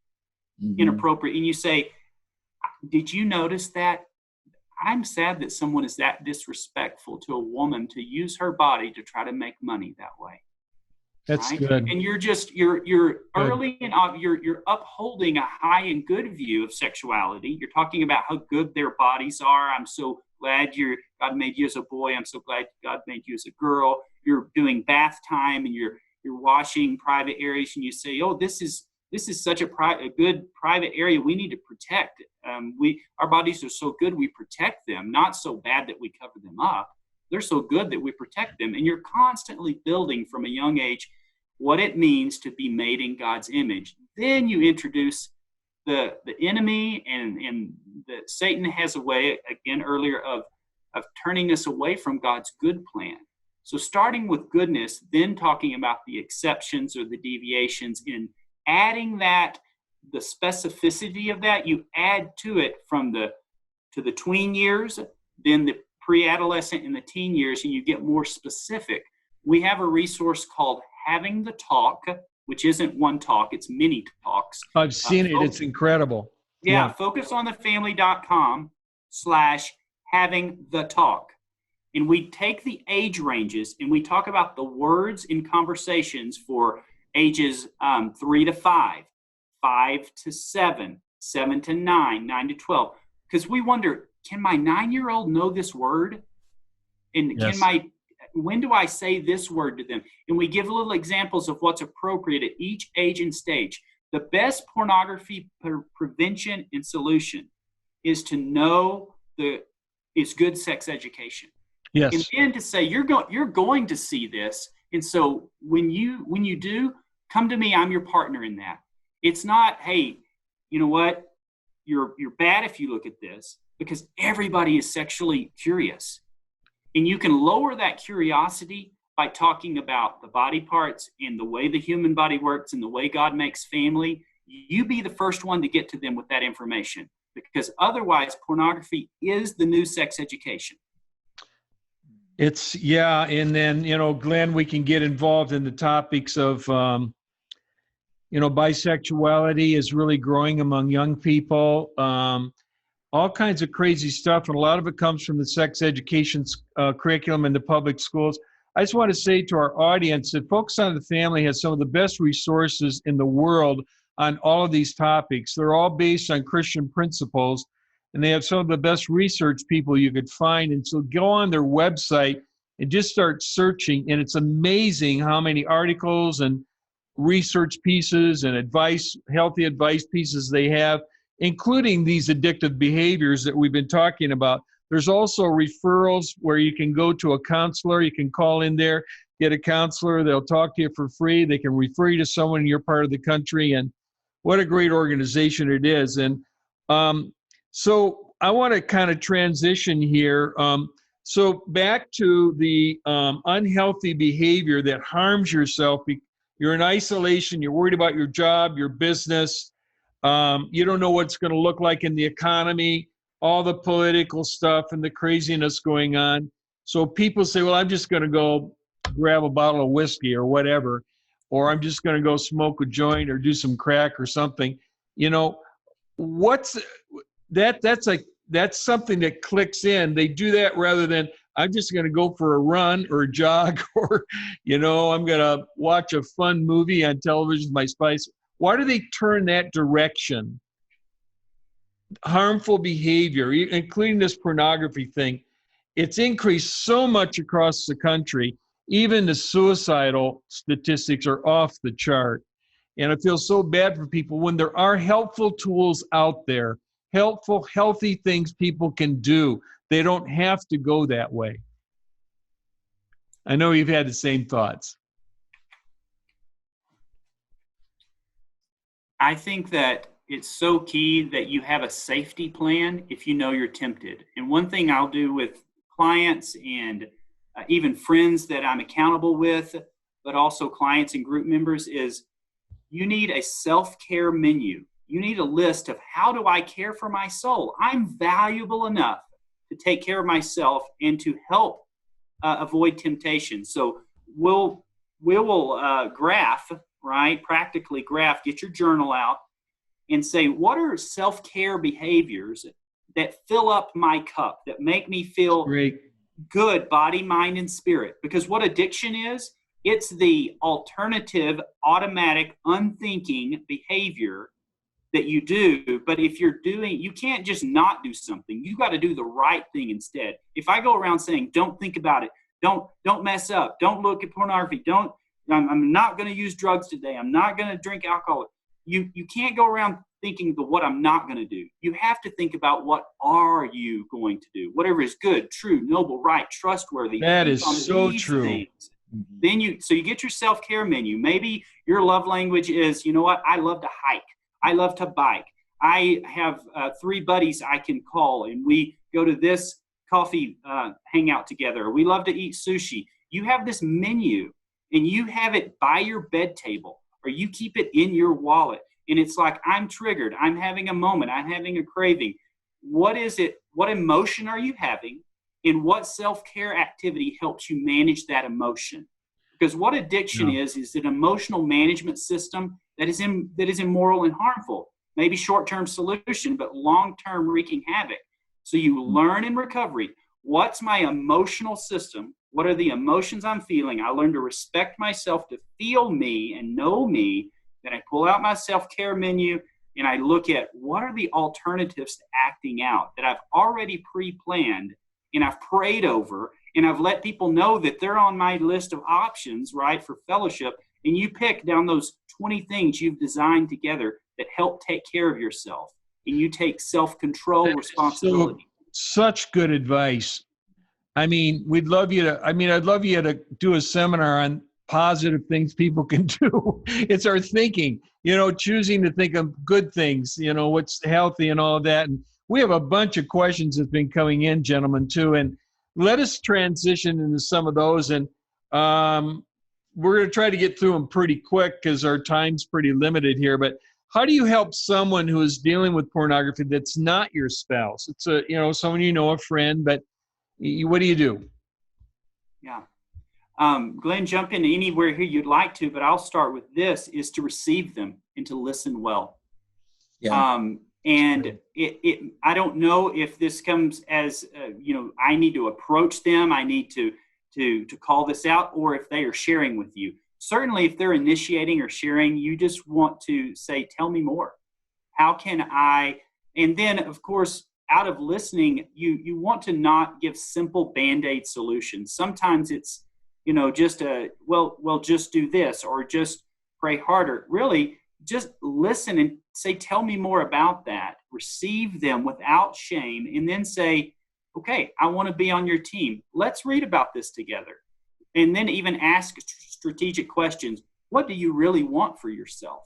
inappropriate, and you say, did you notice that? I'm sad that someone is that disrespectful to a woman to use her body to try to make money that way. That's right? good. And you're early and you're upholding a high and good view of sexuality. You're talking about how good their bodies are. I'm so glad God made you as a boy. I'm so glad God made you as a girl. You're doing bath time and you're washing private areas, and you say, oh, this is such a good private area. We need to protect it. Our bodies are so good, we protect them. Not so bad that we cover them up. They're so good that we protect them. And you're constantly building from a young age what it means to be made in God's image. Then you introduce the enemy, and that Satan has a way, again earlier, of turning us away from God's good plan. So starting with goodness, then talking about the exceptions or the deviations, in adding that, the specificity of that, you add to it to the tween years, then the pre-adolescent and the teen years, and you get more specific. We have a resource called Having the Talk, which isn't one talk, it's many talks. I've seen it. It's incredible. Yeah, focusonthefamily.com/having the talk. And we take the age ranges and we talk about the words in conversations for ages 3 to 5, 5 to 7, 7 to 9, 9 to 12. Because we wonder, can my 9-year-old know this word? And when do I say this word to them? And we give little examples of what's appropriate at each age and stage. The best pornography prevention and solution is to know is good sex education. Yes. And then to say, you're going to see this. And so when you do, come to me, I'm your partner in that. It's not, hey, you know what? You're bad if you look at this, because everybody is sexually curious. And you can lower that curiosity by talking about the body parts and the way the human body works and the way God makes family. You be the first one to get to them with that information, because otherwise pornography is the new sex education. And then, Glenn, we can get involved in the topics of, bisexuality is really growing among young people. All kinds of crazy stuff, and a lot of it comes from the sex education curriculum in the public schools. I just want to say to our audience that Focus on the Family has some of the best resources in the world on all of these topics. They're all based on Christian principles, and they have some of the best research people you could find. And so go on their website and just start searching, and it's amazing how many articles and research pieces and healthy advice pieces they have. including these addictive behaviors that we've been talking about. There's also referrals where you can go to a counselor. You can call in there, get a counselor. They'll talk to you for free. They can refer you to someone in your part of the country. And what a great organization it is. And so I want to kind of transition here. So back to the unhealthy behavior that harms yourself. You're in isolation. You're worried about your job, your business. You don't know what's going to look like in the economy, all the political stuff and the craziness going on. So people say, well, I'm just going to go grab a bottle of whiskey or whatever, or I'm just going to go smoke a joint or do some crack or something. You know, that's something that clicks in. They do that rather than I'm just going to go for a run or a jog, or, you know, I'm going to watch a fun movie on television with my spouse. Why do they turn that direction? Harmful behavior, including this pornography thing, it's increased so much across the country. Even the suicidal statistics are off the chart. And I feel so bad for people when there are helpful tools out there, helpful, healthy things people can do. They don't have to go that way. I know you've had the same thoughts. I think that it's so key that you have a safety plan if you know you're tempted. And one thing I'll do with clients and even friends that I'm accountable with, but also clients and group members, is you need a self-care menu. You need a list of how do I care for my soul? I'm valuable enough to take care of myself and to help avoid temptation. So we will graph, right? Practically graph, get your journal out and say, what are self-care behaviors that fill up my cup, that make me feel good, body, mind, and spirit? Because what addiction is, it's the alternative, automatic, unthinking behavior that you do. But if you're doing, you can't just not do something. You got to do the right thing instead. If I go around saying, don't think about it, don't mess up, don't look at pornography, I'm not going to use drugs today, I'm not going to drink alcohol. You can't go around thinking what I'm not going to do. You have to think about what are you going to do? Whatever is good, true, noble, right, trustworthy. That is so true. Things. Then you get your self-care menu. Maybe your love language is, you know what, I love to hike. I love to bike. I have 3 buddies I can call, and we go to this coffee hangout together. We love to eat sushi. You have this menu, and you have it by your bed table, or you keep it in your wallet. And it's like, I'm triggered. I'm having a moment. I'm having a craving. What is it? What emotion are you having? And what self-care activity helps you manage that emotion? Because what addiction is an emotional management system that is immoral and harmful. Maybe short-term solution, but long-term wreaking havoc. So you learn in recovery, what's my emotional system? What are the emotions I'm feeling? I learn to respect myself, to feel me and know me. Then I pull out my self-care menu and I look at what are the alternatives to acting out that I've already pre-planned and I've prayed over, and I've let people know that they're on my list of options, right, for fellowship. And you pick down those 20 things you've designed together that help take care of yourself. And you take self-control responsibility. Such good advice. I mean, I'd love you to do a seminar on positive things people can do. It's our thinking, choosing to think of good things, what's healthy and all of that. And we have a bunch of questions that's been coming in, gentlemen, too. And let us transition into some of those. And we're going to try to get through them pretty quick because our time's pretty limited here. But how do you help someone who is dealing with pornography that's not your spouse? It's someone a friend, but what do you do? Yeah. Glenn, jump in anywhere here you'd like to, but I'll start with this, is to receive them and to listen well. Yeah. And I don't know if this comes as, I need to approach them, I need to call this out, or if they are sharing with you. Certainly, if they're initiating or sharing, you just want to say, tell me more. How can I? And then, of course, out of listening, you want to not give simple Band-Aid solutions. Sometimes it's, just just do this, or just pray harder. Really, just listen and say, tell me more about that. receive them without shame, and then say, okay, I want to be on your team. Let's read about this together. And then even ask strategic questions. What do you really want for yourself?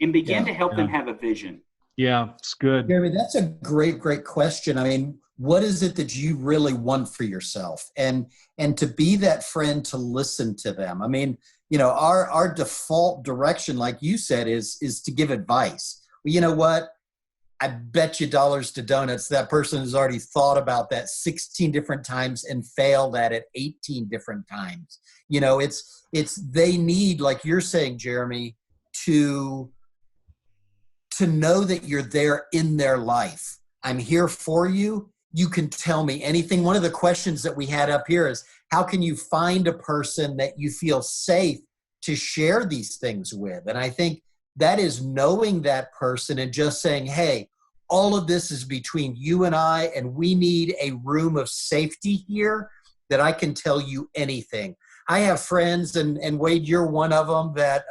And begin to help them have a vision. Yeah, it's good. Jeremy, that's a great, great question. I mean, what is it that you really want for yourself? And to be that friend, to listen to them. I mean, you know, our default direction, like you said, is to give advice. Well, you know what? I bet you dollars to donuts that person has already thought about that 16 different times and failed at it 18 different times. You know, it's they need, like you're saying, Jeremy, to know that you're there in their life. I'm here for you. You can tell me anything. One of the questions that we had up here is, how can you find a person that you feel safe to share these things with? And I think that is knowing that person and just saying, hey, all of this is between you and I, and we need a room of safety here that I can tell you anything. I have friends, and Wade, you're one of them, that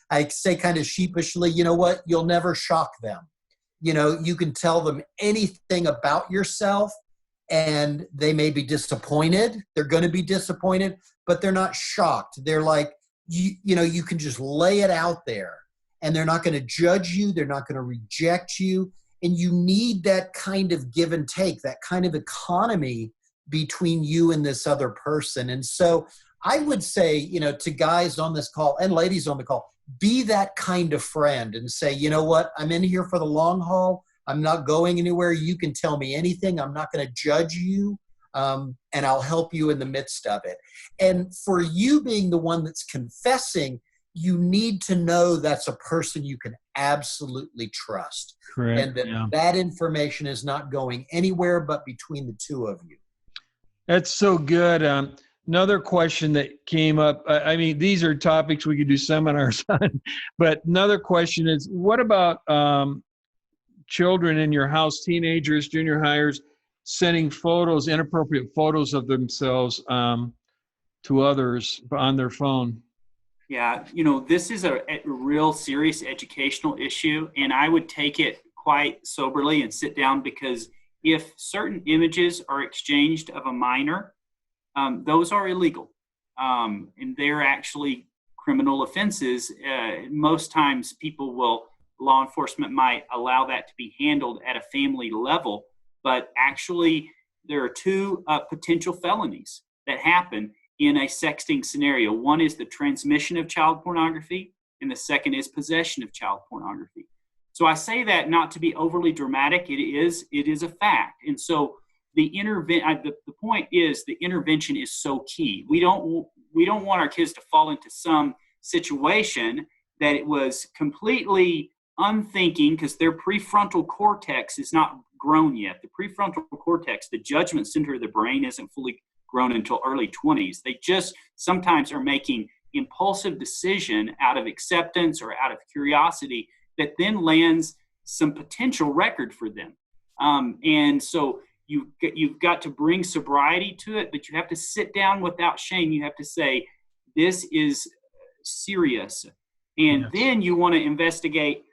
I say kind of sheepishly, you know what, you'll never shock them. You know, you can tell them anything about yourself and they may be disappointed. They're going to be disappointed, but they're not shocked. They're like, you know, you can just lay it out there and they're not going to judge you. They're not going to reject you. And you need that kind of give and take, that kind of economy between you and this other person. And so I would say, you know, to guys on this call and ladies on the call, be that kind of friend and say, you know what, I'm in here for the long haul. I'm not going anywhere. You can tell me anything. I'm not going to judge you. And I'll help you in the midst of it. And for you being the one that's confessing, you need to know that's a person you can absolutely trust. Correct. And that that information is not going anywhere but between the two of you. That's so good. Another question that came up, I mean, these are topics we could do seminars on, but another question is, what about children in your house, teenagers, junior hires, sending photos, inappropriate photos of themselves to others on their phone? Yeah, you know, this is a real serious educational issue, and I would take it quite soberly and sit down, because if certain images are exchanged of a minor, those are illegal, and they're actually criminal offenses. Most times law enforcement might allow that to be handled at a family level, but actually there are two potential felonies that happen in a sexting scenario. One is the transmission of child pornography, and the second is possession of child pornography. So I say that not to be overly dramatic. It is a fact. And so the point is, the intervention is so key. We don't want our kids to fall into some situation that it was completely unthinking, because their prefrontal cortex is not grown yet. The prefrontal cortex, the judgment center of the brain, isn't fully grown until early 20s. They just sometimes are making impulsive decision out of acceptance or out of curiosity that then lands some potential record for them. And so you've got to bring sobriety to it, but you have to sit down without shame. You have to say, this is serious. And then you want to investigate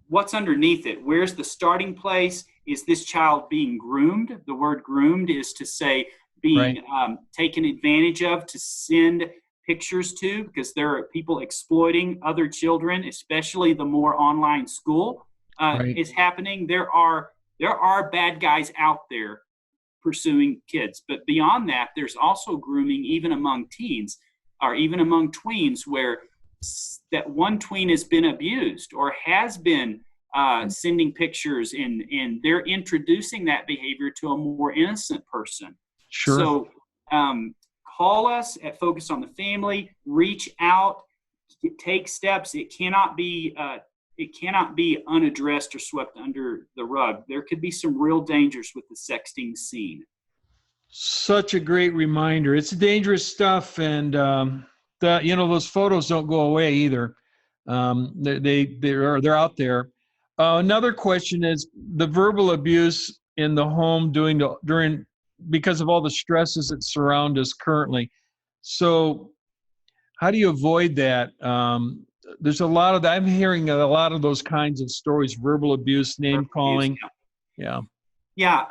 what's underneath it. Where's the starting place? Is this child being groomed? The word groomed is to say being taken advantage of, to send pictures to, because there are people exploiting other children, especially the more online school is happening. There are bad guys out there pursuing kids. But beyond that, there's also grooming even among teens, or even among tweens, where that one tween has been abused or has been sending pictures, and they're introducing that behavior to a more innocent person. Sure. So call us at Focus on the Family, reach out, take steps. It cannot be unaddressed or swept under the rug. There could be some real dangers with the sexting scene. Such a great reminder. It's dangerous stuff, and those photos don't go away either. They're out there. Another question is the verbal abuse in the home because of all the stresses that surround us currently. So how do you avoid that? there's a lot of that. I'm hearing a lot of those kinds of stories, verbal abuse, name calling. Yeah. Yeah,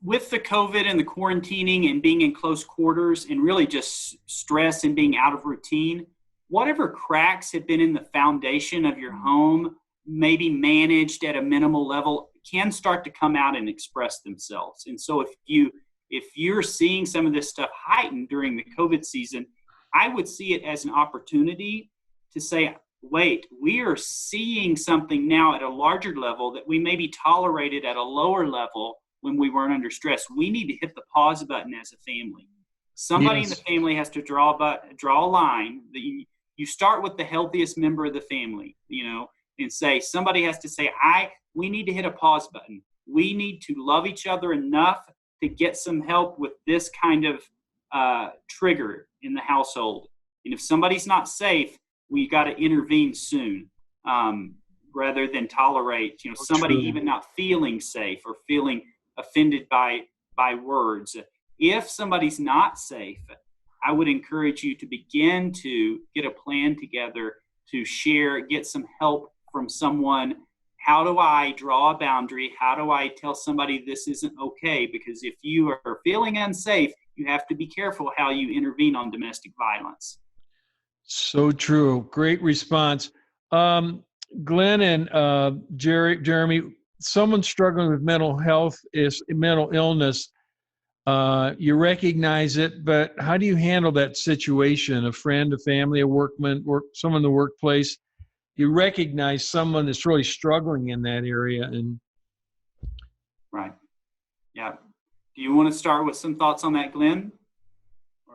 with the COVID and the quarantining and being in close quarters and really just stress and being out of routine, whatever cracks have been in the foundation of your home, maybe managed at a minimal level, can start to come out and express themselves. And so if you're seeing some of this stuff heightened during the COVID season, I would see it as an opportunity to say, wait, we are seeing something now at a larger level that we maybe tolerated at a lower level when we weren't under stress. We need to hit the pause button as a family. Somebody in the family has to draw a line. You start with the healthiest member of the family, and say, somebody has to say, we need to hit a pause button. We need to love each other enough to get some help with this kind of trigger in the household. And if somebody's not safe, we got to intervene soon, rather than tolerate, somebody even not feeling safe or feeling offended by words. If somebody's not safe, I would encourage you to begin to get a plan together to share, get some help from someone. How do I draw a boundary? How do I tell somebody this isn't okay? Because if you are feeling unsafe, you have to be careful how you intervene on domestic violence. So true. Great response. Glenn and Jeremy, someone struggling with mental illness, you recognize it, but how do you handle that situation? A friend, a family, a workman, someone in the workplace, you recognize someone that's really struggling in that area. Right. Yeah. Do you want to start with some thoughts on that, Glenn?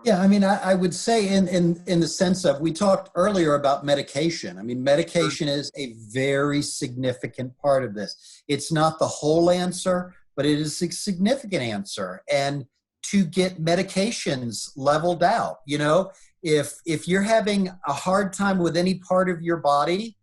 Yeah, I mean, I would say in the sense of, we talked earlier about medication. I mean, medication is a very significant part of this. It's not the whole answer, but it is a significant answer. And to get medications leveled out, if you're having a hard time with any part of your body,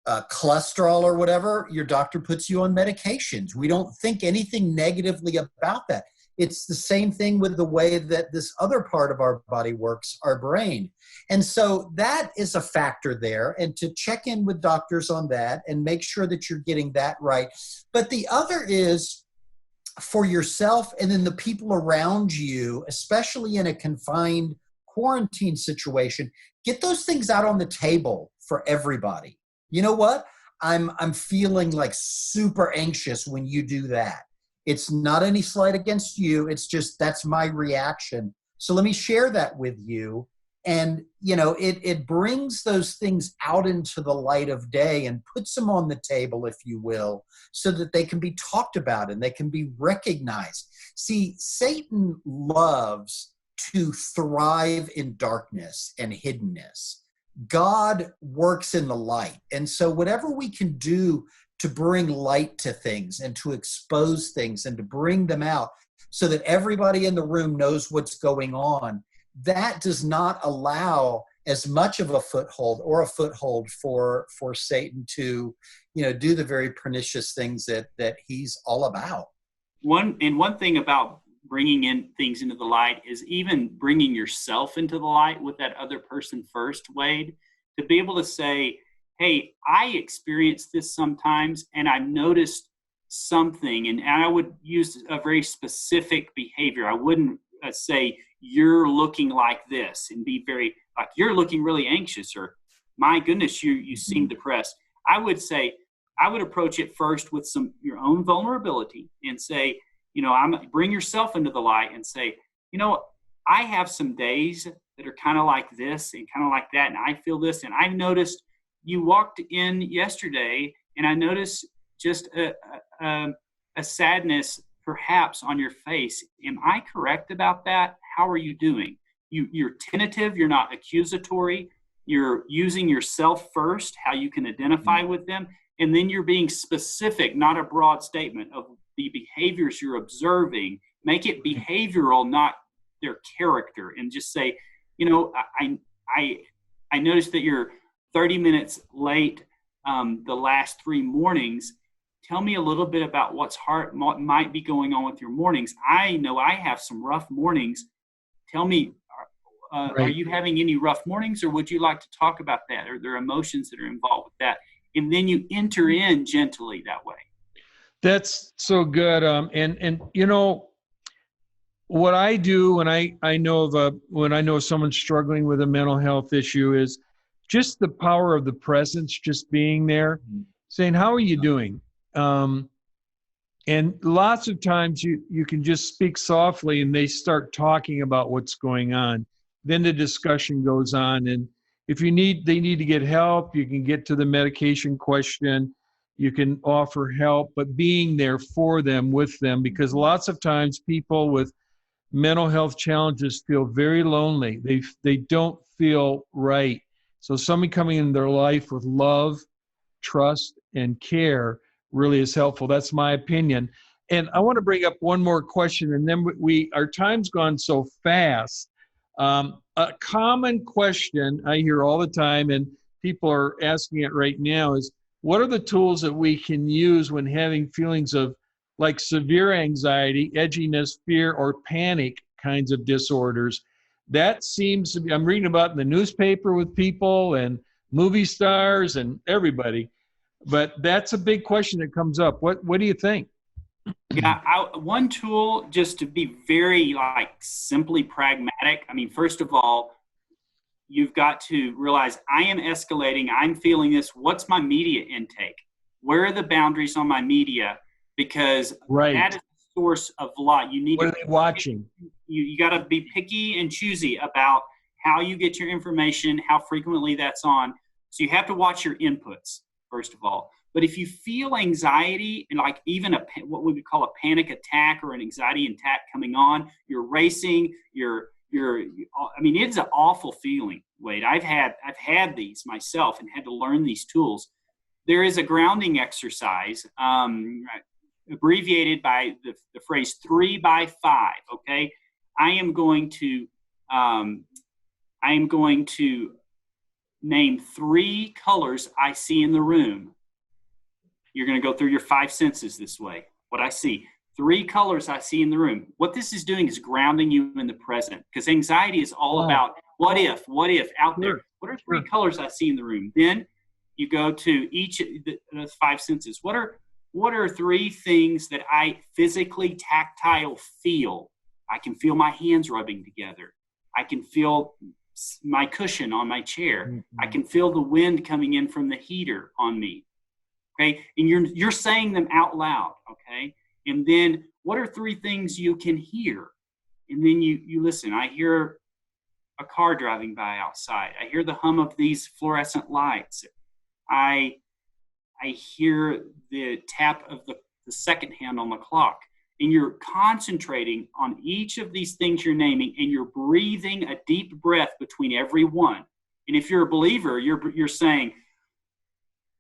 cholesterol or whatever, your doctor puts you on medications. We don't think anything negatively about that. It's the same thing with the way that this other part of our body works, our brain. And so that is a factor there, and to check in with doctors on that and make sure that you're getting that right. But the other is for yourself and then the people around you, especially in a confined quarantine situation, get those things out on the table for everybody. You know what? I'm feeling like super anxious when you do that. It's not any slight against you. It's just, that's my reaction. So let me share that with you. And, it brings those things out into the light of day and puts them on the table, if you will, so that they can be talked about and they can be recognized. See, Satan loves to thrive in darkness and hiddenness. God works in the light. And so whatever we can do to bring light to things and to expose things and to bring them out so that everybody in the room knows what's going on, that does not allow as much of a foothold for Satan to, do the very pernicious things that he's all about. One thing about bringing in things into the light is even bringing yourself into the light with that other person first, Wade, to be able to say, hey, I experience this sometimes, and I've noticed something, and I would use a very specific behavior. I wouldn't say, you're looking like this, and be very, like, you're looking really anxious, or my goodness, you seem depressed. I would approach it first with your own vulnerability and say, bring yourself into the light and say, I have some days that are kind of like this and kind of like that, and I feel this, and I noticed you walked in yesterday, and I noticed just a sadness perhaps on your face. Am I correct about that? How are you doing? You're tentative. You're not accusatory. You're using yourself first, how you can identify with them. And then you're being specific, not a broad statement of the behaviors you're observing. Make it behavioral, not their character. And just say, I noticed that you're 30 minutes late the last 3 mornings. Tell me a little bit about what might be going on with your mornings. I know I have some rough mornings. Tell me, Are Right. you having any rough mornings, or would you like to talk about that? Are there emotions that are involved with that? And then you enter in gently that way. That's so good. And you know what I do when I know when I know someone's struggling with a mental health issue is just the power of the presence, just being there, saying, "How are you doing?" And lots of times you can just speak softly, and they start talking about what's going on. Then the discussion goes on, and if they need to get help, you can get to the medication question. You can offer help, but being there for them, with them, because lots of times people with mental health challenges feel very lonely. They don't feel right. So somebody coming in their life with love, trust, and care really is helpful. That's my opinion. And I want to bring up one more question, and then our time's gone so fast. A common question I hear all the time, and people are asking it right now, is what are the tools that we can use when having feelings of like severe anxiety, edginess, fear, or panic kinds of disorders? That seems to be, I'm reading about in the newspaper with people and movie stars and everybody, but that's a big question that comes up. What do you think? Yeah, one tool, just to be very simply pragmatic. I mean, first of all, you've got to realize I am escalating. I'm feeling this. What's my media intake? Where are the boundaries on my media? Because that is the source of a lot. You need What are they watching? You got to be picky and choosy about how you get your information, how frequently that's on. So you have to watch your inputs, first of all. But if you feel anxiety and even what we would call a panic attack or an anxiety attack coming on, you're racing, I mean, it's an awful feeling, Wade. I've had these myself and had to learn these tools. There is a grounding exercise, abbreviated by the phrase 3 by 5. Okay, I am going to name 3 colors I see in the room. You're going to go through your 5 senses this way. What I see, 3 colors I see in the room. What this is doing is grounding you in the present, because anxiety is all about what if out there. What are 3 colors I see in the room? Then you go to each of the 5 senses. What are 3 things that I physically, tactile feel? I can feel my hands rubbing together. I can feel my cushion on my chair. Mm-hmm. I can feel the wind coming in from the heater on me. Okay, and you're saying them out loud. Okay, and then what are 3 things you can hear? And then you listen. I hear a car driving by outside. I hear the hum of these fluorescent lights. I hear the tap of the second hand on the clock. And you're concentrating on each of these things you're naming, and you're breathing a deep breath between every one. And if you're a believer, you're saying,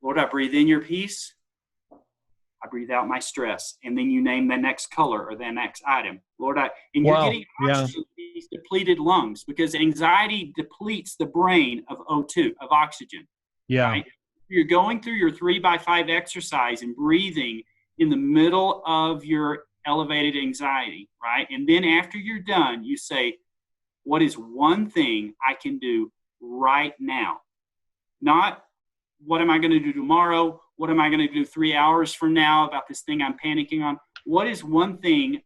Lord, I breathe in your peace. I breathe out my stress. And then you name the next color or the next item. Lord, you're getting oxygen to these depleted lungs, because anxiety depletes the brain of O2, of oxygen. Yeah. Right? You're going through your 3 by 5 exercise and breathing in the middle of your elevated anxiety, right? And then after you're done, you say, what is one thing I can do right now? Not what am I going to do tomorrow? What am I going to do 3 hours from now about this thing I'm panicking on? What is one thing,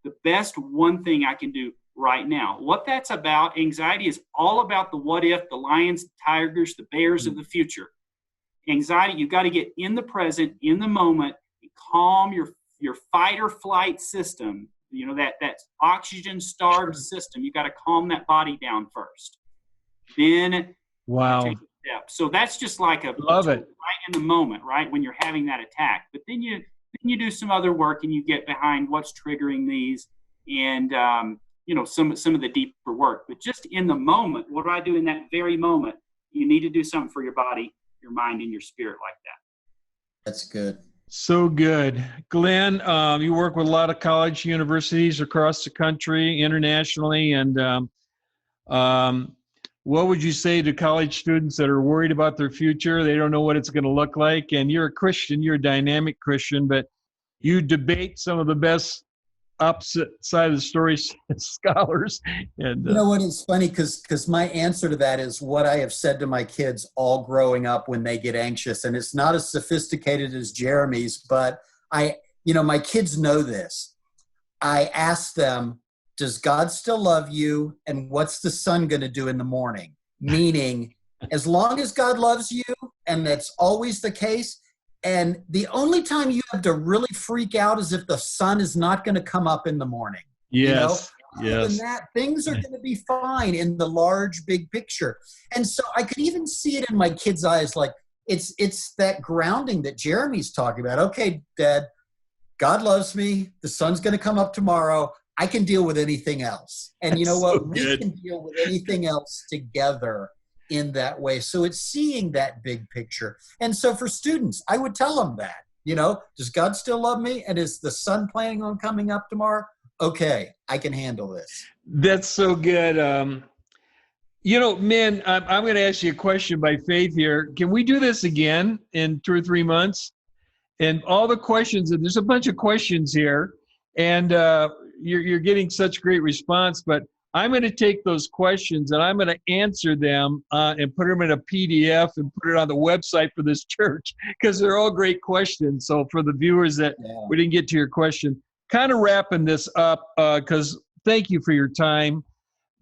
the best one thing I can do right now? What that's about, anxiety is all about the what if, the lions, the tigers, the bears of the future. Anxiety, you've got to get in the present, in the moment, and calm your fight or flight system, that oxygen starved system. You got to calm that body down first. Then take a step. So that's just like love it right in the moment, right when you're having that attack. But then you do some other work and you get behind what's triggering these, and some of the deeper work. But just in the moment, what do I do in that very moment? You need to do something for your body, your mind, and your spirit like that. That's good. So good. Glenn, you work with a lot of college universities across the country, internationally, and what would you say to college students that are worried about their future? They don't know what it's going to look like. And you're a Christian, you're a dynamic Christian, but you debate some of the best opposite side of the story scholars. And You know what? It's funny because my answer to that is what I have said to my kids all growing up when they get anxious, and it's not as sophisticated as Jeremy's, but my kids know this. I ask them, does God still love you? And what's the sun going to do in the morning? Meaning, as long as God loves you, and that's always the case, and the only time you have to really freak out is if the sun is not going to come up in the morning. yes, Other than that, things are going to be fine in the large, big picture. And so I could even see it in my kids' eyes, like it's that grounding that Jeremy's talking about. Okay, Dad, God loves me. The sun's going to come up tomorrow. I can deal with anything else. And you know what? So We good. can deal with anything else together in that way. So it's seeing that big picture. And so for students, I would tell them that, does God still love me? And is the sun planning on coming up tomorrow? Okay, I can handle this. That's so good. Men, I'm going to ask you a question by faith here. Can we do this again in 2 or 3 months? And all the questions, and there's a bunch of questions here, and you're getting such great response, but I'm going to take those questions and I'm going to answer them and put them in a PDF and put it on the website for this church, because they're all great questions. So for the viewers that we didn't get to your question, kind of wrapping this up, because thank you for your time,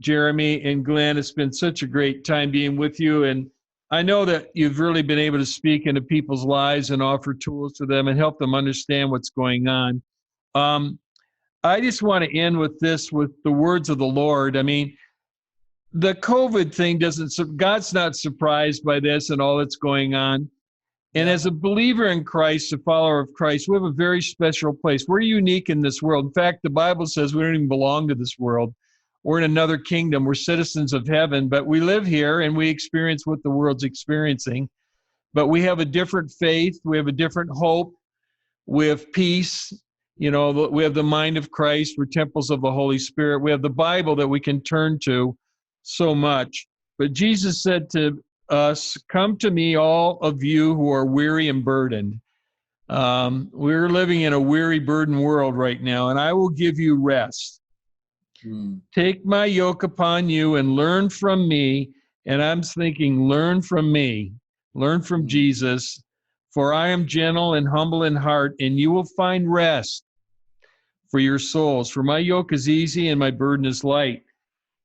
Jeremy and Glenn. It's been such a great time being with you. And I know that you've really been able to speak into people's lives and offer tools to them and help them understand what's going on. I just want to end with this, with the words of the Lord. I mean, the COVID thing God's not surprised by this and all that's going on. And as a believer in Christ, a follower of Christ, we have a very special place. We're unique in this world. In fact, the Bible says we don't even belong to this world. We're in another kingdom. We're citizens of heaven, but we live here and we experience what the world's experiencing. But we have a different faith. We have a different hope. We have peace. We have the mind of Christ. We're temples of the Holy Spirit. We have the Bible that we can turn to so much. But Jesus said to us, come to me, all of you who are weary and burdened. We're living in a weary, burdened world right now, and I will give you rest. Take my yoke upon you and learn from me. And I'm thinking, learn from me. Learn from Jesus. For I am gentle and humble in heart, and you will find rest for your souls. For my yoke is easy and my burden is light.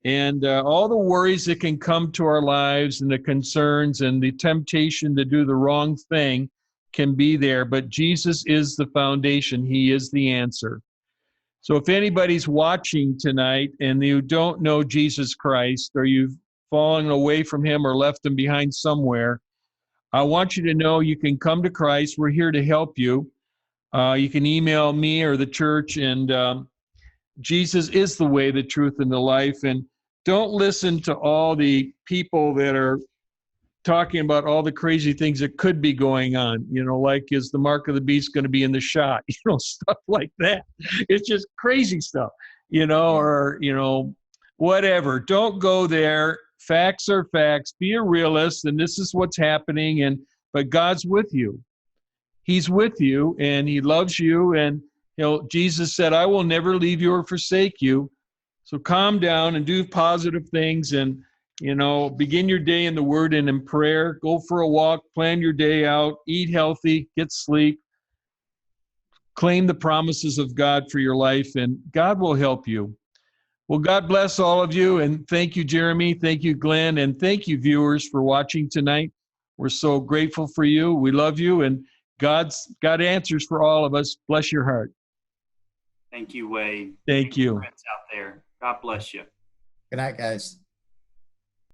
And all the worries that can come to our lives and the concerns and the temptation to do the wrong thing can be there. But Jesus is the foundation. He is the answer. So if anybody's watching tonight and you don't know Jesus Christ, or you've fallen away from him or left him behind somewhere, I want you to know you can come to Christ. We're here to help you. You can email me or the church, and Jesus is the way, the truth, and the life. And don't listen to all the people that are talking about all the crazy things that could be going on, like, is the mark of the beast going to be in the shot, stuff like that. It's just crazy stuff, or, whatever. Don't go there. Facts are facts. Be a realist, and this is what's happening. But God's with you. He's with you, and he loves you. And, Jesus said, I will never leave you or forsake you. So calm down and do positive things, and, begin your day in the Word and in prayer. Go for a walk, plan your day out, eat healthy, get sleep, claim the promises of God for your life, and God will help you. Well, God bless all of you, and thank you, Jeremy. Thank you, Glenn, and thank you, viewers, for watching tonight. We're so grateful for you. We love you, and God's got answers for all of us. Bless your heart. Thank you, Wade. Thank you. Friends out there. God bless you. Good night, guys.